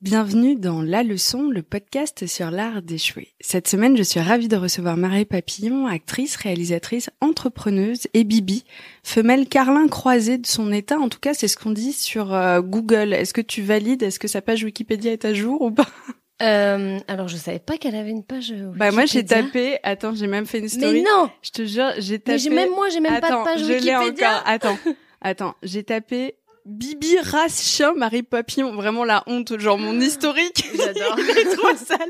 Bienvenue dans La Leçon, le podcast sur l'art d'échouer. Cette semaine, je suis ravie de recevoir Marie Papillon, actrice, réalisatrice, entrepreneuse et bibi, femelle carlin croisée de son état. En tout cas, c'est ce qu'on dit sur Google. Est-ce que tu valides? Est-ce que sa page Wikipédia est à jour ou pas? Alors je savais pas qu'elle avait une page Wikipédia. Bah moi j'ai tapé, attends, j'ai même fait une story. Mais non! Je te jure, j'ai tapé. Mais j'ai même pas de page je Wikipédia. l'ai encore. Attends, j'ai tapé Bibi race chien Marie Papillon, vraiment la honte, genre mon historique. J'adore. Il est trop sale.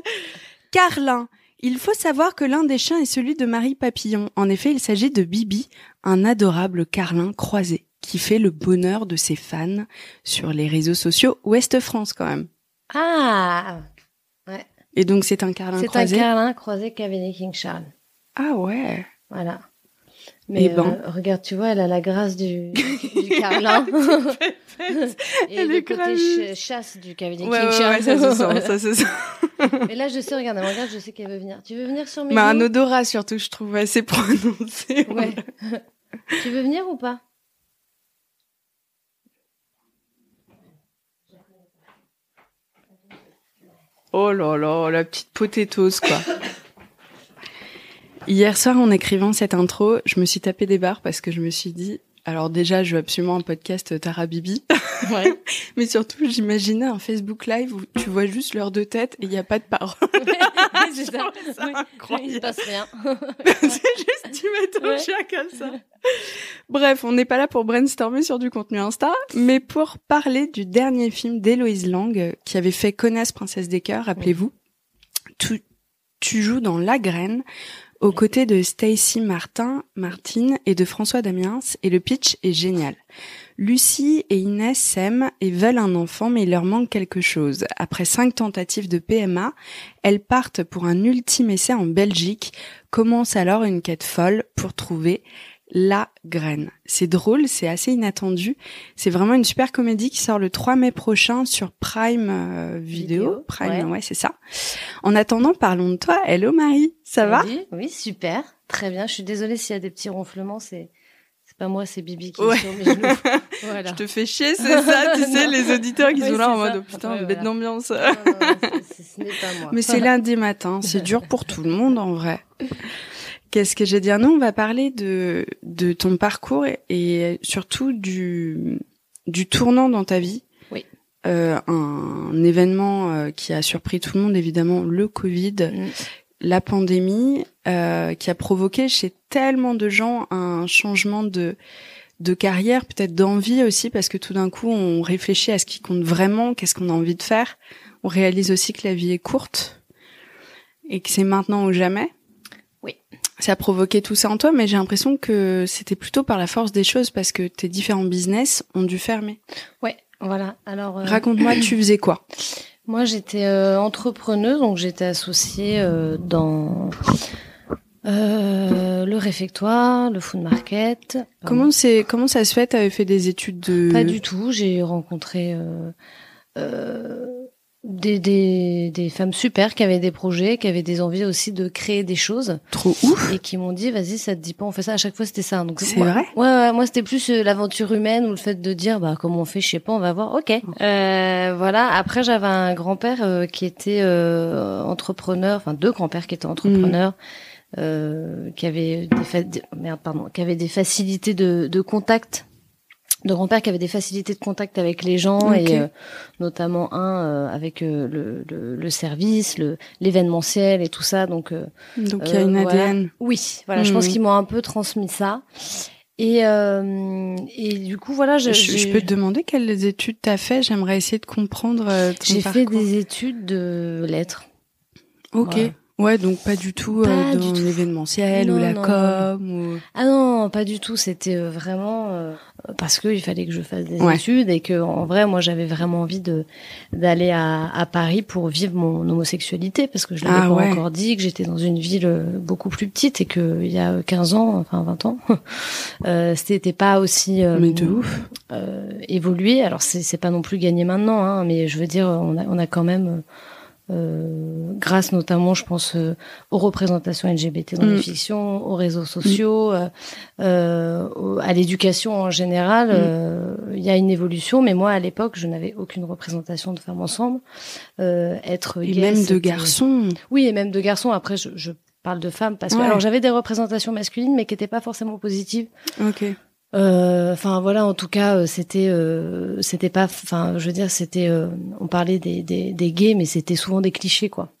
Carlin. Il faut savoir que l'un des chiens est celui de Marie Papillon. En effet, il s'agit de Bibi, un adorable carlin croisé qui fait le bonheur de ses fans sur les réseaux sociaux Ouest France quand même. Ah! Ouais. Et donc c'est un carlin croisé. C'est un carlin croisé qu'avait des King Charles. Ah ouais. Voilà. Mais regarde, tu vois, elle a la grâce du carlin. Et elle le côté chasse du Cavalier King Charles. Ouais, ça se sent. Mais là, je sais, regarde, je sais qu'elle veut venir. Tu veux venir sur mes Mais genoux? un odorat surtout, je trouve assez prononcé. Ouais. Tu veux venir ou pas? Oh là là, la petite potatoes, quoi. Hier soir, en écrivant cette intro, je me suis tapé des barres parce que je me suis dit, alors déjà, je veux absolument un podcast Tara Bibi. Ouais. Mais surtout, j'imaginais un Facebook Live où tu vois juste leurs deux têtes et il n'y a pas de parole. C'est ça. Incroyable. Il se passe rien. C'est juste, tu mets ton chien comme ça. Bref, on n'est pas là pour brainstormer sur du contenu Insta, mais pour parler du dernier film d'Héloïse Lang qui avait fait Connasse Princesse des Cœurs, rappelez-vous. Tu joues dans La Graine, aux côtés de Stacey Martin et de François Damiens, et le pitch est génial. Lucie et Inès s'aiment et veulent un enfant, mais il leur manque quelque chose. Après 5 tentatives de PMA, elles partent pour un ultime essai en Belgique. Commence alors une quête folle pour trouver la graine. C'est drôle, c'est assez inattendu. C'est vraiment une super comédie qui sort le 3 mai prochain sur Prime Video. Prime, ouais, c'est ça. En attendant, parlons de toi. Hello Marie, ça va? Oui, super. Très bien. Je suis désolée s'il y a des petits ronflements, c'est pas moi, c'est Bibi qui est sur mes genoux. Voilà. Je te fais chier, c'est ça, tu sais, les auditeurs qui sont là en mode, oh putain, bête d'ambiance. Non, ce n'est pas moi. Mais c'est lundi matin, c'est dur pour tout le monde en vrai. Qu'est-ce que je vais dire? Nous, on va parler de ton parcours et surtout du tournant dans ta vie. Oui. Un événement qui a surpris tout le monde, évidemment, le Covid, la pandémie, qui a provoqué chez tellement de gens un changement de carrière, peut-être d'envie aussi, parce que tout d'un coup, on réfléchit à ce qui compte vraiment, qu'est-ce qu'on a envie de faire. On réalise aussi que la vie est courte et que c'est maintenant ou jamais. Oui. Ça a provoqué tout ça en toi, mais j'ai l'impression que c'était plutôt par la force des choses parce que tes différents business ont dû fermer. Ouais, voilà. Alors, raconte-moi, tu faisais quoi? Moi, j'étais entrepreneuse, donc j'étais associée dans le réfectoire, le food market. Comment ça se fait? T'avais fait des études de... Pas du tout. J'ai rencontré des femmes super qui avaient des projets, qui avaient des envies aussi de créer des choses. Trop ouf. Et qui m'ont dit, vas-y, ça te dit pas, on fait ça. À chaque fois, c'était ça. Donc, c'est vrai? Ouais, moi, c'était plus l'aventure humaine ou le fait de dire, bah, comment on fait, je sais pas, on va voir. Ok. Voilà. Après, j'avais un grand-père qui était entrepreneur, enfin, 2 grands-pères qui étaient entrepreneurs. Qui avait des facilités de contact, de grand-père qui avait des facilités de contact avec les gens. Okay. Et notamment avec le service, l'événementiel et tout ça. Donc il y a une ADN. Voilà. Oui, voilà, je pense qu'ils m'ont un peu transmis ça. Et du coup voilà, je peux te demander quelles études t'as fait? J'aimerais essayer de comprendre ton parcours. J'ai fait des études de lettres. Ok. Voilà. Ouais, donc pas du tout dans l'événementiel ou la com ou... Ah non, pas du tout. C'était vraiment parce que il fallait que je fasse des études et que en vrai, moi, j'avais vraiment envie d'aller à Paris pour vivre mon homosexualité parce que je l'avais pas encore dit, que j'étais dans une ville beaucoup plus petite et que il y a 15 ans, enfin 20 ans, c'était pas aussi mais de ouf évolué. Alors c'est pas non plus gagné maintenant, hein, mais je veux dire, on a quand même grâce notamment, je pense, aux représentations LGBT dans les fictions, aux réseaux sociaux, à l'éducation en général. Il y a une évolution, mais moi, à l'époque, je n'avais aucune représentation de femmes ensemble. Être et gay, même de garçons. Oui, et même de garçons. Après, je parle de femmes parce que alors j'avais des représentations masculines, mais qui n'étaient pas forcément positives. Ok. Enfin voilà, en tout cas, c'était pas, enfin, je veux dire, c'était, on parlait des gays, mais c'était souvent des clichés, quoi.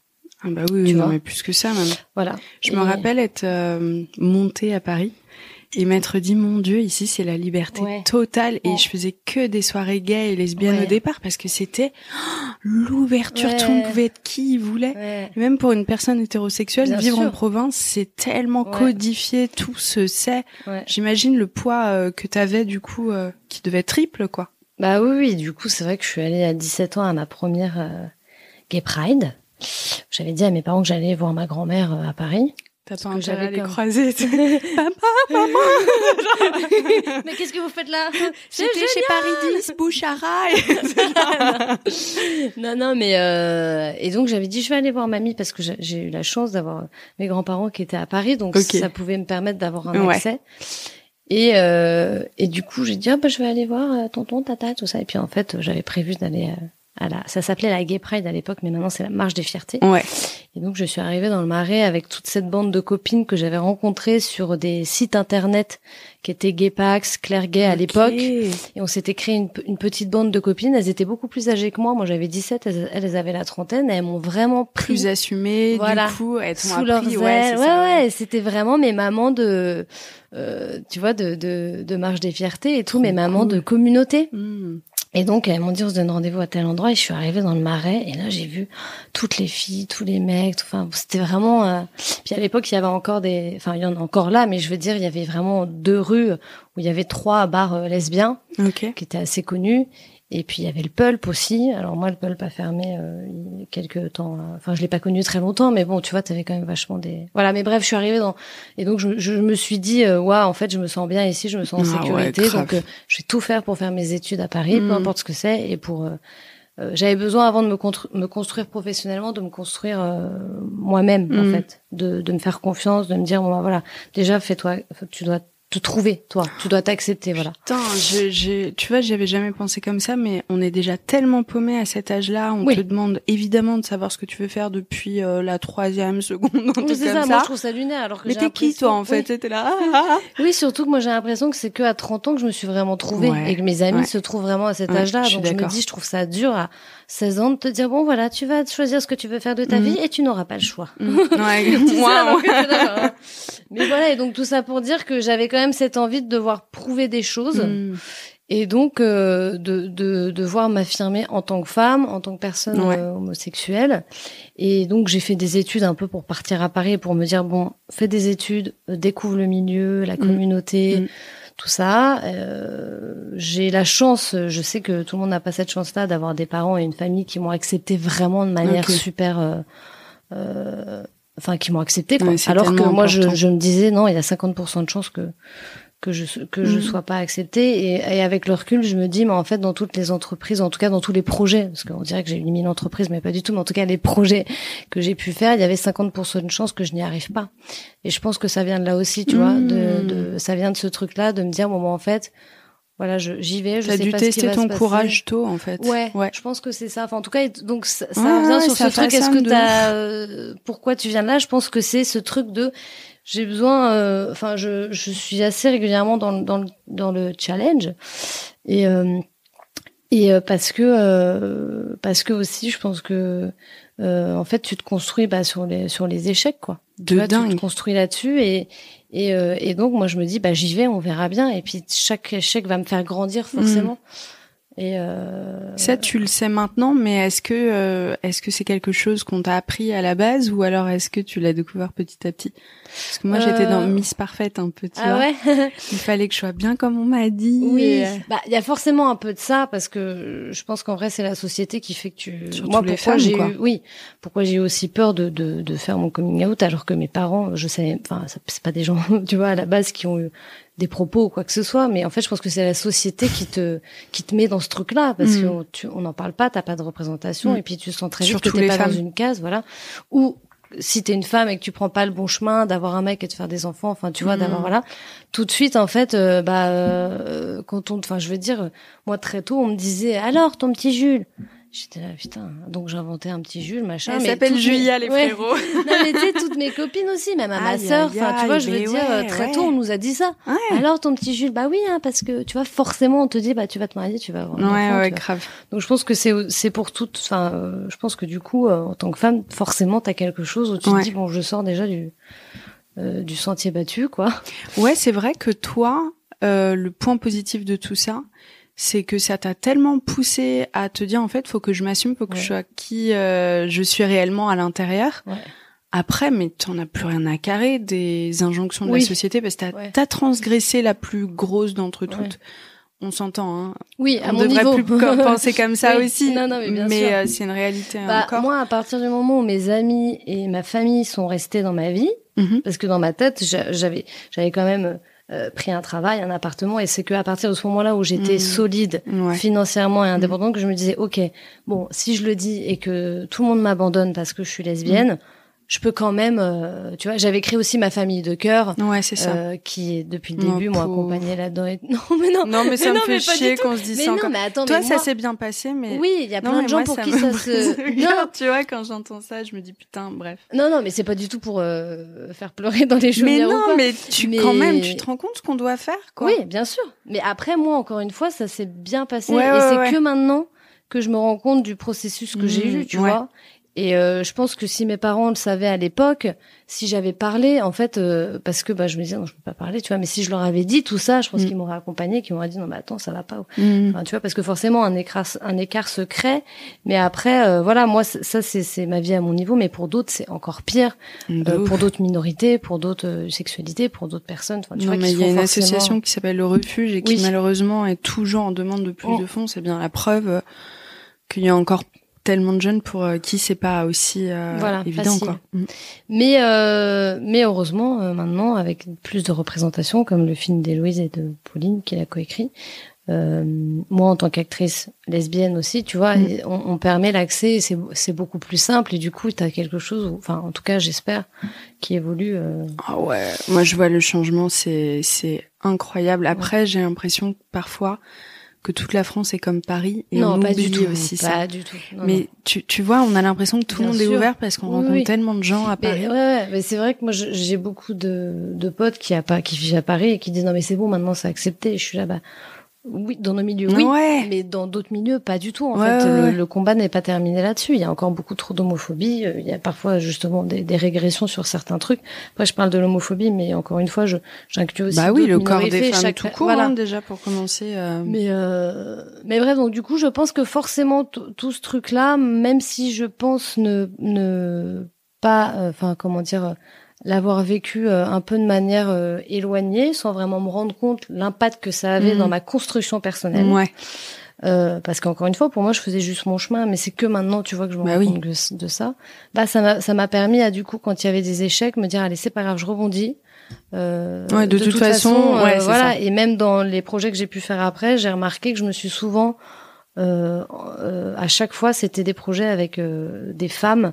Ah bah oui, non, mais plus que ça même. Voilà. Je me rappelle être montée à Paris et m'être dit, mon Dieu, ici c'est la liberté totale, et je faisais que des soirées gays et lesbiennes au départ parce que c'était l'ouverture, tout le monde pouvait être qui il voulait. Et même pour une personne hétérosexuelle, vivre en province, c'est tellement codifié, tout se sait. J'imagine le poids que t'avais du coup, qui devait être triple, quoi. Bah oui, du coup c'est vrai que je suis allée à 17 ans à ma première Gay Pride. J'avais dit à mes parents que j'allais voir ma grand-mère à Paris. T'as pas intérêt à les croiser. Papa, maman. Mais qu'est-ce que vous faites là? J'étais chez Paris 10, Bouchara. Non, mais et donc j'avais dit je vais aller voir mamie parce que j'ai eu la chance d'avoir mes grands-parents qui étaient à Paris, donc ça pouvait me permettre d'avoir un accès. Et du coup j'ai dit je vais aller voir tonton, tata, tout ça. Et puis en fait j'avais prévu d'aller ça s'appelait la Gay Pride à l'époque, mais maintenant c'est la Marche des Fiertés. Et donc je suis arrivée dans le Marais avec toute cette bande de copines que j'avais rencontrées sur des sites internet qui étaient Gaypax, Claire Gay à l'époque. Et on s'était créé une petite bande de copines. Elles étaient beaucoup plus âgées que moi. Moi j'avais 17, elles avaient la trentaine. Et elles m'ont vraiment pris. Plus assumées, du coup, elles t'ont appris. Ouais, c'était vraiment mes mamans de, tu vois, de Marche des Fiertés et tout, mes mamans de communauté. Et donc, elles m'ont dit, on se donne rendez-vous à tel endroit. Et je suis arrivée dans le Marais. Et là, j'ai vu toutes les filles, tous les mecs. Enfin, c'était vraiment... Puis à l'époque, il y avait encore enfin, il y en a encore là, mais je veux dire, il y avait vraiment 2 rues où il y avait 3 bars lesbiens qui étaient assez connus. Et puis, il y avait le Pulp aussi. Alors moi, le Pulp a fermé il y a quelques temps. Enfin, je l'ai pas connu très longtemps, mais bon, tu vois, t'avais quand même vachement des... Voilà, mais bref, je suis arrivée dans... Et donc, je me suis dit, en fait, je me sens bien ici, je me sens en sécurité. Donc, je vais tout faire pour faire mes études à Paris, peu importe ce que c'est. Et pour... j'avais besoin, avant de me construire professionnellement, de me construire moi-même, en fait. De me faire confiance, de me dire, bon, voilà, déjà, fais-toi... Tu dois te trouver, toi. Tu dois t'accepter, voilà. Putain, tu vois, j'avais jamais pensé comme ça, mais on est déjà tellement paumé à cet âge-là. On te demande évidemment de savoir ce que tu veux faire depuis la 3e seconde, un truc comme ça. Moi, je trouve ça lunaire, alors que mais t'es qui, toi, en fait? T'étais là. Oui, surtout que moi, j'ai l'impression que c'est que à 30 ans que je me suis vraiment trouvée et que mes amis se trouvent vraiment à cet âge-là. Donc, je me dis, je trouve ça dur à 16 ans de te dire, bon, voilà, tu vas choisir ce que tu veux faire de ta vie et tu n'auras pas le choix. Mais voilà, et donc tout ça pour dire que j'avais quand même cette envie de devoir prouver des choses et donc de devoir m'affirmer en tant que femme, en tant que personne homosexuelle. Et donc j'ai fait des études un peu pour partir à Paris, pour me dire bon, fais des études, découvre le milieu, la communauté, tout ça. J'ai la chance, je sais que tout le monde n'a pas cette chance-là, d'avoir des parents et une famille qui m'ont accepté vraiment de manière super... qui m'ont accepté, quoi. Alors que moi, je me disais, non, il y a 50% de chances que je sois pas acceptée. Et avec le recul, je me dis, mais en fait, dans toutes les entreprises, en tout cas dans tous les projets, parce qu'on dirait que j'ai eu 1000 entreprises, mais pas du tout, mais en tout cas, les projets que j'ai pu faire, il y avait 50% de chances que je n'y arrive pas. Et je pense que ça vient de là aussi, tu vois, ça vient de ce truc-là, de me dire, bon, en fait, voilà, j'y vais, je sais pas ce qui va se passer. T'as dû tester ton courage tôt, en fait. Ouais. Je pense que c'est ça. Enfin, en tout cas, donc, ça revient sur ce truc. Est-ce que pourquoi tu viens de là? Je pense que c'est ce truc de, j'ai besoin, je suis assez régulièrement dans le challenge. Et parce que aussi, je pense que, en fait, tu te construis, sur les échecs, quoi. Tu te construis là-dessus et donc moi je me dis j'y vais, on verra bien, et puis chaque échec va me faire grandir forcément. Et ça tu le sais maintenant, mais est-ce que c'est quelque chose qu'on t'a appris à la base, ou alors est-ce que tu l'as découvert petit à petit? Parce que moi j'étais dans Miss Parfaite un peu, tu vois. Ouais. Il fallait que je sois bien comme on m'a dit. Oui. Il y a forcément un peu de ça, parce que je pense qu'en vrai c'est la société qui fait que moi pourquoi j'ai eu aussi peur de faire mon coming out, alors que mes parents, je savais, c'est pas des gens, tu vois, à la base qui ont eu des propos ou quoi que ce soit, mais en fait je pense que c'est la société qui te met dans ce truc-là, parce que on n'en parle pas, t'as pas de représentation, et puis tu sens très vite que t'es pas dans une case, voilà. Ou si t'es une femme et que tu prends pas le bon chemin d'avoir un mec et de faire des enfants, enfin tu vois, d'avoir voilà, tout de suite en fait, je veux dire, moi très tôt on me disait alors ton petit Jules. J'étais là, putain. Donc, j'inventais un petit Jules, machin. Elle s'appelle Julia, les frérots. Non, mais tu sais, toutes mes copines aussi, même à ma sœur. Enfin, tu vois, je veux dire, très tôt, on nous a dit ça. Ouais. Alors, ton petit Jules, bah oui, hein, parce que, tu vois, forcément, on te dit, bah, tu vas te marier, tu vas avoir un enfant. Ouais, grave. Donc, je pense que c'est pour toutes, enfin, je pense que du coup, en tant que femme, forcément, t'as quelque chose où tu te dis, bon, je sors déjà du sentier battu, quoi. Ouais, c'est vrai que toi, le point positif de tout ça, c'est que ça t'a tellement poussé à te dire en fait faut que je m'assume, faut que je sois qui je suis réellement à l'intérieur. Ouais. Après, mais t'en as plus rien à carrer des injonctions de la société parce que t'as transgressé la plus grosse d'entre toutes. On s'entend, hein. Oui, à on mon devrait niveau. plus penser comme ça aussi. Non, mais bien sûr. C'est une réalité encore. Moi, à partir du moment où mes amis et ma famille sont restés dans ma vie, parce que dans ma tête, j'avais quand même pris un travail, un appartement, et c'est que à partir de ce moment-là où j'étais solide financièrement et indépendante que je me disais ok, bon, si je le dis et que tout le monde m'abandonne parce que je suis lesbienne, je peux quand même, tu vois, j'avais créé aussi ma famille de cœur, c'est ça, qui depuis le début m'ont accompagnée là-dedans. Non, mais ça me fait chier qu'on se dise ça encore. Mais attends, toi, mais ça s'est bien passé, mais oui, il y a plein de gens pour qui ça se. Non, tu vois, quand j'entends ça, je me dis putain, bref. Non, mais c'est pas du tout pour faire pleurer dans les chaumières. Mais non, mais quand même, tu te rends compte ce qu'on doit faire, quoi. Oui, bien sûr. Mais après, moi, encore une fois, ça s'est bien passé, et c'est que maintenant que je me rends compte du processus que j'ai eu, tu vois. Et je pense que si mes parents le savaient à l'époque, si j'avais parlé, en fait, parce que je me disais non, je peux pas parler, tu vois, mais si je leur avais dit tout ça, je pense qu'ils m'auraient accompagné, qu'ils m'auraient dit non, mais attends, ça va pas. Enfin, tu vois, parce que forcément un écart se crée, mais après, voilà, moi ça c'est ma vie à mon niveau, mais pour d'autres c'est encore pire, pour d'autres minorités, pour d'autres sexualités, pour d'autres personnes. Enfin, tu vois, mais il y a une association qui s'appelle le Refuge et qui malheureusement est toujours en demande de plus de fonds. C'est bien la preuve qu'il y a encore tellement de jeunes pour qui c'est pas aussi évident, facile. Quoi. Mais heureusement maintenant avec plus de représentation comme le film d'Héloïse et de Pauline qui l'a coécrit, moi en tant qu'actrice lesbienne aussi, tu vois, on permet l'accès et c'est beaucoup plus simple et du coup t'as quelque chose, enfin en tout cas j'espère, qui évolue. Ah ouais, moi je vois le changement, c'est incroyable. Après j'ai l'impression que parfois que toute la France est comme Paris et on oublie aussi ça. Pas du tout. Mais tu vois, on a l'impression que tout le monde est ouvert parce qu'on rencontre tellement de gens à Paris. Mais c'est vrai que moi j'ai beaucoup de potes qui vivent à Paris et qui disent non mais c'est bon maintenant c'est accepté. Et je suis là oui, dans nos milieux, mais dans d'autres milieux, pas du tout. En fait, le combat n'est pas terminé là-dessus. Il y a encore beaucoup trop d'homophobie. Il y a parfois justement des régressions sur certains trucs. Après, je parle de l'homophobie, mais encore une fois, j'inclus aussi le corps des femmes tout court, déjà pour commencer. Mais bref, donc du coup, je pense que forcément tout ce truc-là, même si je pense ne pas, l'avoir vécu un peu de manière éloignée, sans vraiment me rendre compte l'impact que ça avait dans ma construction personnelle. Ouais. Parce qu'encore une fois, pour moi, je faisais juste mon chemin, mais c'est que maintenant, tu vois, que je me rends compte de ça. Ça m'a permis à, du coup, quand il y avait des échecs, me dire, allez, c'est pas grave, je rebondis. De toute façon, voilà. Ça. Et même dans les projets que j'ai pu faire après, j'ai remarqué que je me suis souvent, à chaque fois, c'était des projets avec des femmes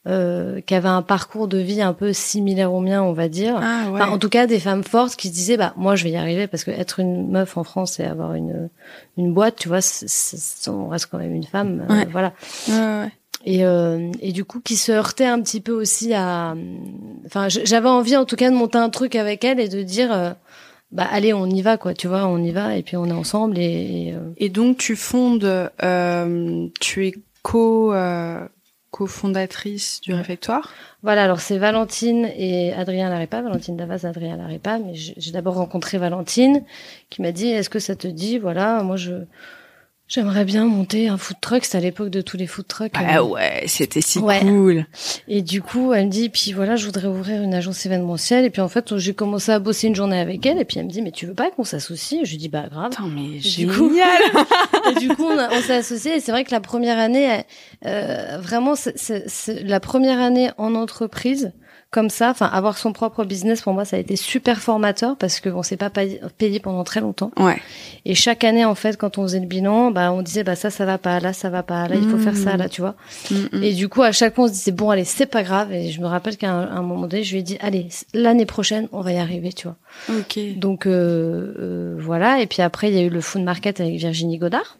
qui avaient un parcours de vie un peu similaire au mien, on va dire. Enfin, en tout cas, des femmes fortes qui se disaient, moi, je vais y arriver parce que être une meuf en France et avoir une boîte, tu vois, on reste quand même une femme, voilà. Et du coup, qui se heurtaient un petit peu aussi à, enfin, j'avais envie, en tout cas, de monter un truc avec elle et de dire, allez, on y va, quoi, tu vois, on y va et puis on est ensemble et donc, tu fondes, tu es cofondatrice du réfectoire. Voilà, alors c'est Valentine et Adrien Larépa, Valentine Davaz, Adrien Larépa, mais j'ai d'abord rencontré Valentine qui m'a dit est-ce que ça te dit, voilà, moi j'aimerais bien monter un food truck, c'était à l'époque de tous les food trucks. Ouais, c'était si cool. Et du coup, elle me dit, puis voilà, je voudrais ouvrir une agence événementielle. Et puis en fait, j'ai commencé à bosser une journée avec elle. Et puis elle me dit, mais tu veux pas qu'on s'associe? Je lui dis, grave. Attends, mais génial. Et du coup, on s'est associés. Et c'est vrai que la première année, vraiment, c'est la première année en entreprise comme ça, enfin avoir son propre business pour moi ça a été super formateur parce que on s'est pas payé pendant très longtemps. Ouais. Et chaque année en fait quand on faisait le bilan, on disait ça va pas, là ça va pas, là il faut faire ça, là tu vois. Et du coup à chaque fois on se disait bon allez c'est pas grave. Et je me rappelle qu'à un moment donné je lui ai dit allez l'année prochaine on va y arriver tu vois. Ok. Donc voilà. Et puis après il y a eu le food market avec Virginie Godard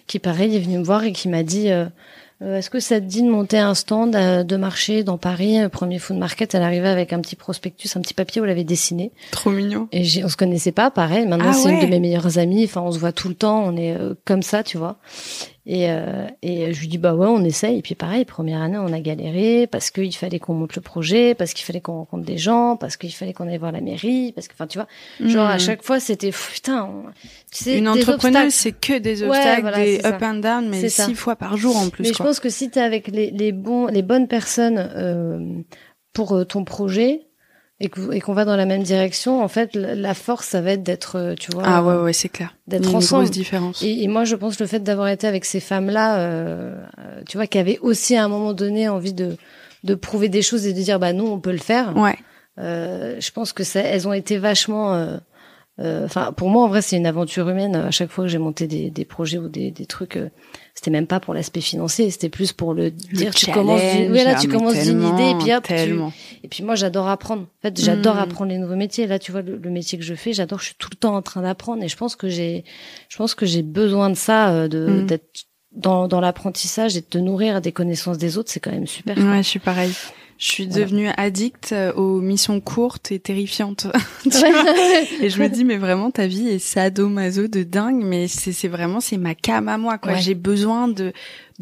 qui pareil est venue me voir et qui m'a dit est-ce que ça te dit de monter un stand de marché dans Paris, premier food market? Elle arrivait avec un petit prospectus, un petit papier où elle avait dessiné. Trop mignon. Et on se connaissait pas, pareil. Maintenant, c'est une de mes meilleures amies. Enfin, on se voit tout le temps. On est comme ça, tu vois. Et je lui dis bah ouais, on essaye. Et puis pareil, première année, on a galéré parce qu'il fallait qu'on monte le projet, parce qu'il fallait qu'on rencontre des gens, parce qu'il fallait qu'on aille voir la mairie, parce que, enfin, tu vois, genre à chaque fois, c'était putain. Tu sais, une entrepreneuse, c'est que des obstacles, voilà, des up and down, mais 6 fois par jour en plus. Mais je pense que si t'es avec les bonnes personnes pour ton projet. Et qu'on va dans la même direction, en fait, la force, ça va être d'être, tu vois. Ah ouais, c'est clair. D'être ensemble. Une grosse différence. Et moi, je pense que le fait d'avoir été avec ces femmes-là, tu vois, qui avaient aussi à un moment donné envie de prouver des choses et de dire, bah nous, on peut le faire. Ouais. Je pense que elles ont été vachement. Enfin, pour moi, en vrai, c'est une aventure humaine. À chaque fois que j'ai monté des projets ou des trucs, c'était même pas pour l'aspect financier, c'était plus pour le dire. Tu commences d'une idée et puis hop. Et puis moi, j'adore apprendre. En fait, j'adore apprendre les nouveaux métiers. Là, tu vois, le métier que je fais, j'adore. Je suis tout le temps en train d'apprendre et je pense que j'ai besoin de ça, d'être dans l'apprentissage et de te nourrir des connaissances des autres. C'est quand même super. Ouais, je suis pareil. Je suis devenue addict aux missions courtes et terrifiantes. Et je me dis, mais vraiment, ta vie est sadomaso de dingue, mais c'est vraiment, c'est ma came à moi, quoi. Ouais. J'ai besoin de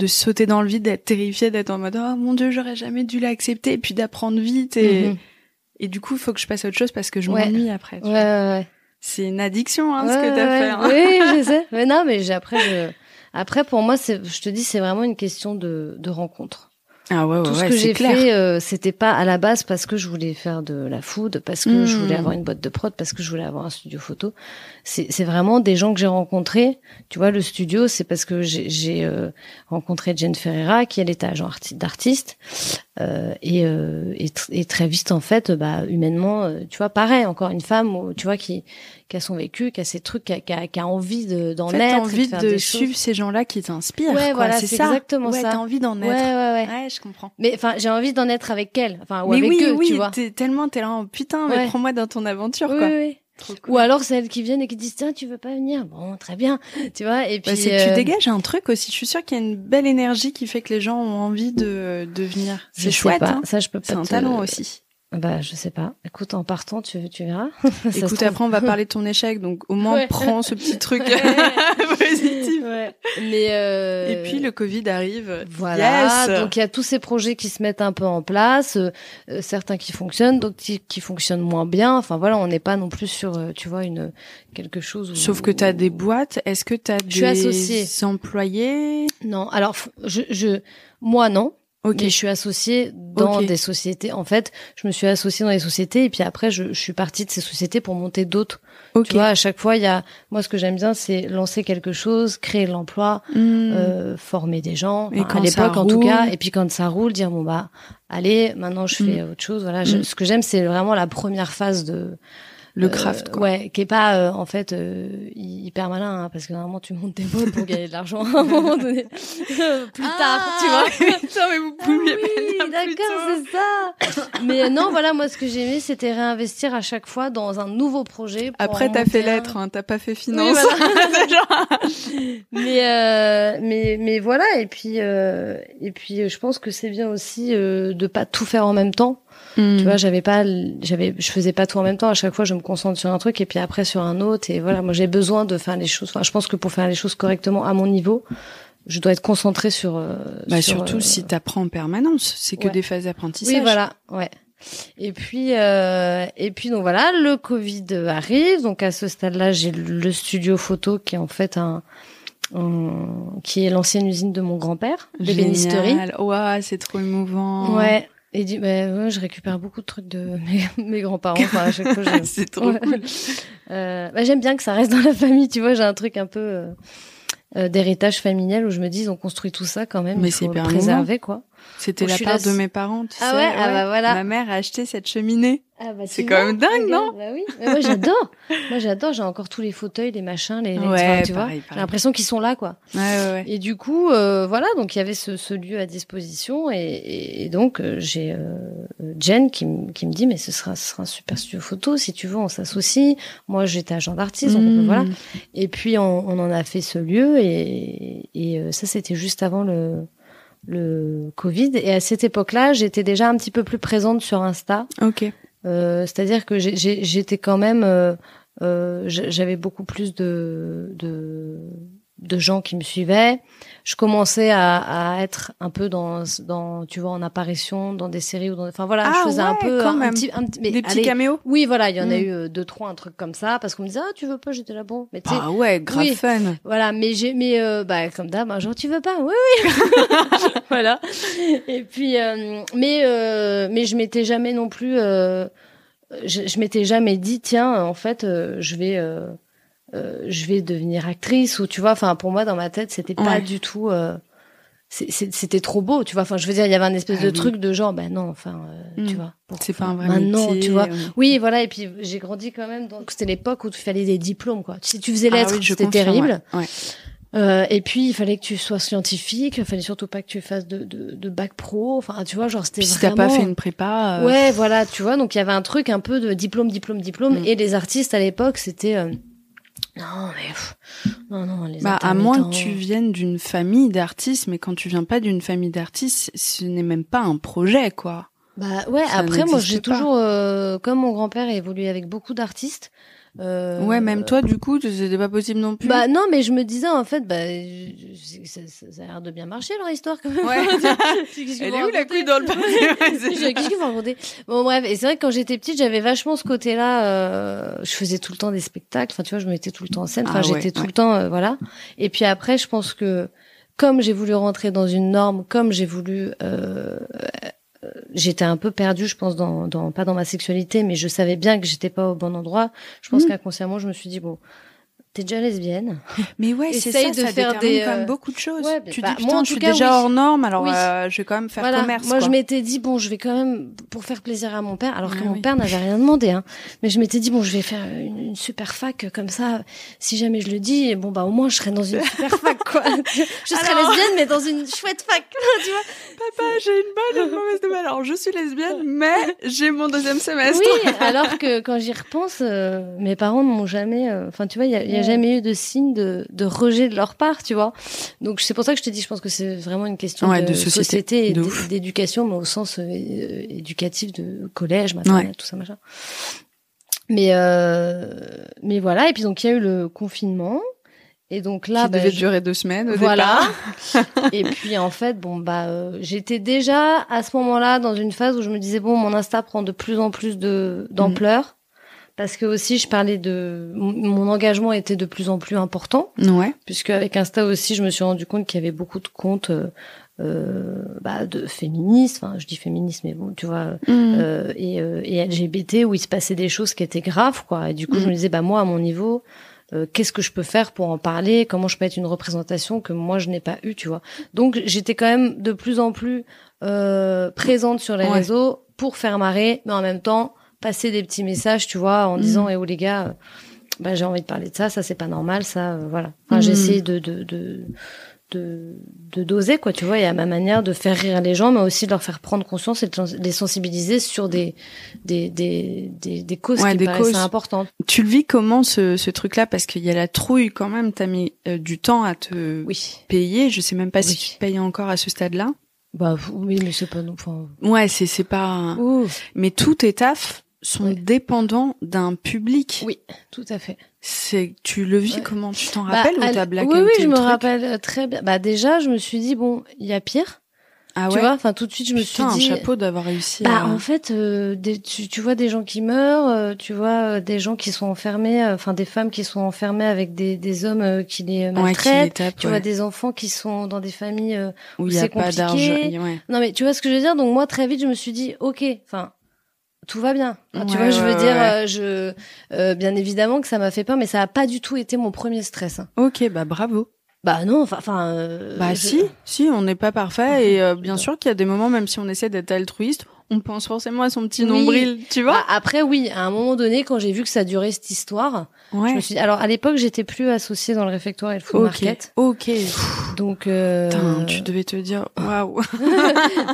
sauter dans le vide, d'être terrifiée, d'être en mode, oh mon Dieu, j'aurais jamais dû l'accepter, et puis d'apprendre vite, et du coup, il faut que je passe à autre chose parce que je m'ennuie après. Ouais. C'est une addiction, ce que t'as fait. Hein. Oui, je sais. Mais non, mais après, pour moi, je te dis, c'est vraiment une question de rencontre. Ah ouais, tout ce que j'ai fait, c'était pas à la base parce que je voulais faire de la food, parce que je voulais avoir une boîte de prod, parce que je voulais avoir un studio photo. C'est vraiment des gens que j'ai rencontrés. Tu vois, le studio, c'est parce que j'ai rencontré Jen Ferreira, qui elle était agent d'artiste, et très vite en fait, humainement, tu vois, pareil, encore une femme, tu vois, qui a son vécu, qui a ses trucs, qui a envie d'en être. T'as envie de suivre ces gens-là qui t'inspirent. Ouais, quoi. Voilà, c'est exactement ça. T'as envie d'en être. Ouais, je comprends. Mais enfin, j'ai envie d'en être avec elle, enfin, ou mais avec eux, tu vois. T'es là, putain, mais prends-moi dans ton aventure, quoi. Oui. Cool. Ou alors c'est elles qui viennent et qui disent tiens, tu veux pas venir? Bon, très bien, tu vois. Et puis c'est que tu dégages un truc aussi. Je suis sûre qu'il y a une belle énergie qui fait que les gens ont envie de venir. C'est chouette. Hein. Ça, je peux pas. C'est un talent aussi. Je sais pas. Écoute, en partant, tu verras. Écoute, après, on va parler de ton échec, donc au moins, prends ce petit truc positif. Ouais. Mais Et puis, le Covid arrive. Voilà. Yes. Donc, il y a tous ces projets qui se mettent un peu en place, certains qui fonctionnent, d'autres qui fonctionnent moins bien. Enfin, voilà, on n'est pas non plus sur, tu vois, quelque chose où... Sauf que t'as des boîtes. Est-ce que t'as des employés? Non. Alors, moi, non. Okay. Mais je suis associée dans des sociétés. En fait, je me suis associée dans les sociétés et puis après, je suis partie de ces sociétés pour monter d'autres. Tu vois, à chaque fois, moi, ce que j'aime bien, c'est lancer quelque chose, créer de l'emploi, former des gens. À l'époque, en tout cas. Et puis quand ça roule, dire allez, maintenant je fais autre chose. Voilà. Ce que j'aime, c'est vraiment la première phase de le craft, quoi. Ouais, qui est pas en fait hyper malin, hein, parce que normalement tu montes tes boîtes pour gagner de l'argent à un moment donné. Plus tard, tu vois. Putain, mais vous pouviez pas dire plus tôt. C'est ça. Mais non, voilà, moi ce que j'ai aimé, c'était réinvestir à chaque fois dans un nouveau projet. Après, t'as fait lettres, t'as pas fait finance. Oui, voilà. mais voilà, et puis je pense que c'est bien aussi de pas tout faire en même temps. Tu vois, je faisais pas tout en même temps. À chaque fois, je me concentre sur un truc et puis après sur un autre. Et voilà, moi, j'ai besoin de faire les choses. Enfin, je pense que pour faire les choses correctement à mon niveau, je dois être concentrée sur. Surtout si t'apprends en permanence, c'est que des phases d'apprentissage. Oui, voilà, ouais. Et puis donc voilà, le Covid arrive. Donc à ce stade-là, j'ai le studio photo qui est en fait qui est l'ancienne usine de mon grand-père, l'ébénisterie. Ouah, c'est trop émouvant. Ouais. Et je récupère beaucoup de trucs de mes grands-parents. Enfin, à chaque fois, c'est trop cool. J'aime bien que ça reste dans la famille. Tu vois, j'ai un truc un peu d'héritage familial où je me dis, ils ont construit tout ça quand même. Mais il faut c'est le préserver, quoi. C'était Bon, la je suis part là- de mes parents, tu Ah sais. ouais, ah bah voilà. Ma mère a acheté cette cheminée. Ah bah, C'est tu quand vois, même dingue, regarde, non? Bah oui. Mais moi j'adore. Moi j'adore. J'ai encore tous les fauteuils, les machins, Ouais, enfin, tu vois. pareil. J'ai l'impression qu'ils sont là, quoi. Ouais. Et du coup, voilà. Donc il y avait ce lieu à disposition et donc j'ai Jen qui me dit mais ce sera un super studio photo si tu veux, on s'associe. Moi j'étais agent d'artiste, donc voilà. Et puis on en a fait ce lieu et ça c'était juste avant le Covid. Et à cette époque-là, j'étais déjà un petit peu plus présente sur Insta. Ok. C'est-à-dire que j'étais quand même, j'avais beaucoup plus de gens qui me suivaient. Je commençais à être un peu dans, tu vois, en apparition dans des séries ou enfin voilà, je faisais un peu quand même. mais des petits caméos. Oui, voilà, il y en a eu 2-3 un truc comme ça parce qu'on me disait tu veux pas, j'étais là bon. Mais Ah ouais, grave oui, fun. Voilà, mais bah comme d'hab, genre tu veux pas, oui. Voilà. Et puis mais je m'étais jamais non plus je m'étais jamais dit tiens en fait je vais devenir actrice ou tu vois, enfin pour moi dans ma tête c'était pas du tout c'était trop beau, tu vois, enfin je veux dire il y avait un espèce de truc de genre ben non enfin tu vois, c'est pas un vrai maintenant métier, tu vois. Oui, voilà, et puis j'ai grandi quand même, donc c'était l'époque où il fallait des diplômes, quoi. Si tu faisais lettres, c'était terrible. Et puis il fallait que tu sois scientifique, il fallait surtout pas que tu fasses de bac pro, enfin tu vois, genre c'était puis si vraiment... t'as pas fait une prépa ouais, voilà, tu vois, donc il y avait un truc un peu de diplôme et les artistes à l'époque c'était non mais non les à moins que tu viennes d'une famille d'artistes, mais quand tu viens pas d'une famille d'artistes, ce n'est même pas un projet, quoi. Bah ouais, ça après moi j'ai toujours comme mon grand-père a évolué avec beaucoup d'artistes. Ouais, même toi, du coup, c'était pas possible non plus. Bah non, mais je me disais en fait, ça a l'air de bien marcher leur histoire quand même. Ouais. Elle est où la couille dans le pâté? Qu'est-ce qu'ils vont raconter? Bon bref, et c'est vrai que quand j'étais petite, j'avais vachement ce côté-là. Je faisais tout le temps des spectacles. Enfin, tu vois, je me mettais tout le temps en scène. Enfin, j'étais tout le temps, voilà. Et puis après, je pense que comme j'ai voulu rentrer dans une norme, comme j'ai voulu j'étais un peu perdue, je pense, pas dans ma sexualité, mais je savais bien que j'étais pas au bon endroit. Je pense qu'inconsciemment, je me suis dit, bon, t'es déjà lesbienne. Mais ouais, c'est ça, ça détermine quand même beaucoup de choses. Ouais, tu dis, putain, je suis déjà hors norme, alors je vais quand même faire commerce. Moi, quoi. je m'étais dit, bon, je vais quand même, pour faire plaisir à mon père, alors que mon père n'avait rien demandé, hein. Mais je m'étais dit, bon, je vais faire une super fac, comme ça, si jamais je le dis, bon, bah, au moins, je serai dans une super fac, quoi. Je serai lesbienne, mais dans une chouette fac, tu vois. Papa, j'ai une bonne et une mauvaise nouvelle. Alors, je suis lesbienne, mais j'ai mon deuxième semestre. Oui, alors que quand j'y repense, mes parents ne m'ont jamais, enfin, tu vois, il y a jamais eu de signe de rejet de leur part, tu vois. Donc c'est pour ça que je te dis, je pense que c'est vraiment une question de société et d'éducation, mais au sens éducatif de collège, maternelle, tout ça, machin. Mais voilà. Et puis donc il y a eu le confinement. Et donc là, qui devait durer 2 semaines au départ. Voilà. Et puis en fait, bon j'étais déjà à ce moment-là dans une phase où je me disais bon, mon Insta prend de plus en plus d'ampleur. Parce que aussi, je parlais mon engagement était de plus en plus important. Ouais. Puisque avec Insta aussi, je me suis rendu compte qu'il y avait beaucoup de comptes, de féministes. Enfin, je dis féministes, mais bon, tu vois, et LGBT où il se passait des choses qui étaient graves, quoi. Et du coup, je me disais, moi, à mon niveau, qu'est-ce que je peux faire pour en parler? Comment je peux être une représentation que moi, je n'ai pas eue, tu vois. Donc, j'étais quand même de plus en plus, présente sur les réseaux pour faire marrer, mais en même temps, passer des petits messages, tu vois, en disant oh les gars, j'ai envie de parler de ça c'est pas normal, ça voilà. Enfin j'essaie de doser, quoi, tu vois, et à ma manière de faire rire les gens, mais aussi de leur faire prendre conscience et de les sensibiliser sur des causes qui paraissent importantes. Tu le vis comment ce truc-là, parce qu'il y a la trouille quand même, t'as mis du temps à te payer, je sais même pas si tu te payes encore à ce stade-là. Oui, mais c'est pas non. Enfin... Ouais, c'est pas. Mais tous tes tafs sont dépendants d'un public. Oui, tout à fait. Tu le vis comment? Tu t'en rappelles ou t'as blacké? Oui, je me rappelle très bien. Déjà, je me suis dit bon, il y a pire. Ah ouais. Tu vois, enfin tout de suite je me suis dit un chapeau d'avoir réussi en fait tu vois des gens qui meurent, tu vois des gens qui sont enfermés, enfin des femmes qui sont enfermées avec des hommes qui les maltraitent, tu vois des enfants qui sont dans des familles où c'est compliqué. Pas d'argent. Non mais tu vois ce que je veux dire, donc moi très vite je me suis dit OK, enfin tout va bien. Enfin, tu vois, je veux dire bien évidemment que ça m'a fait peur, mais ça a pas du tout été mon premier stress. Hein. OK, bravo. Bah non, enfin. Si, on n'est pas parfait et bien sûr qu'il y a des moments, même si on essaie d'être altruiste, on pense forcément à son petit nombril, tu vois. Après, oui, à un moment donné, quand j'ai vu que ça durait cette histoire, je me suis dit... Alors, à l'époque, j'étais plus associée dans le réfectoire et le full market. Ok. Donc, Putain, tu devais te dire, waouh.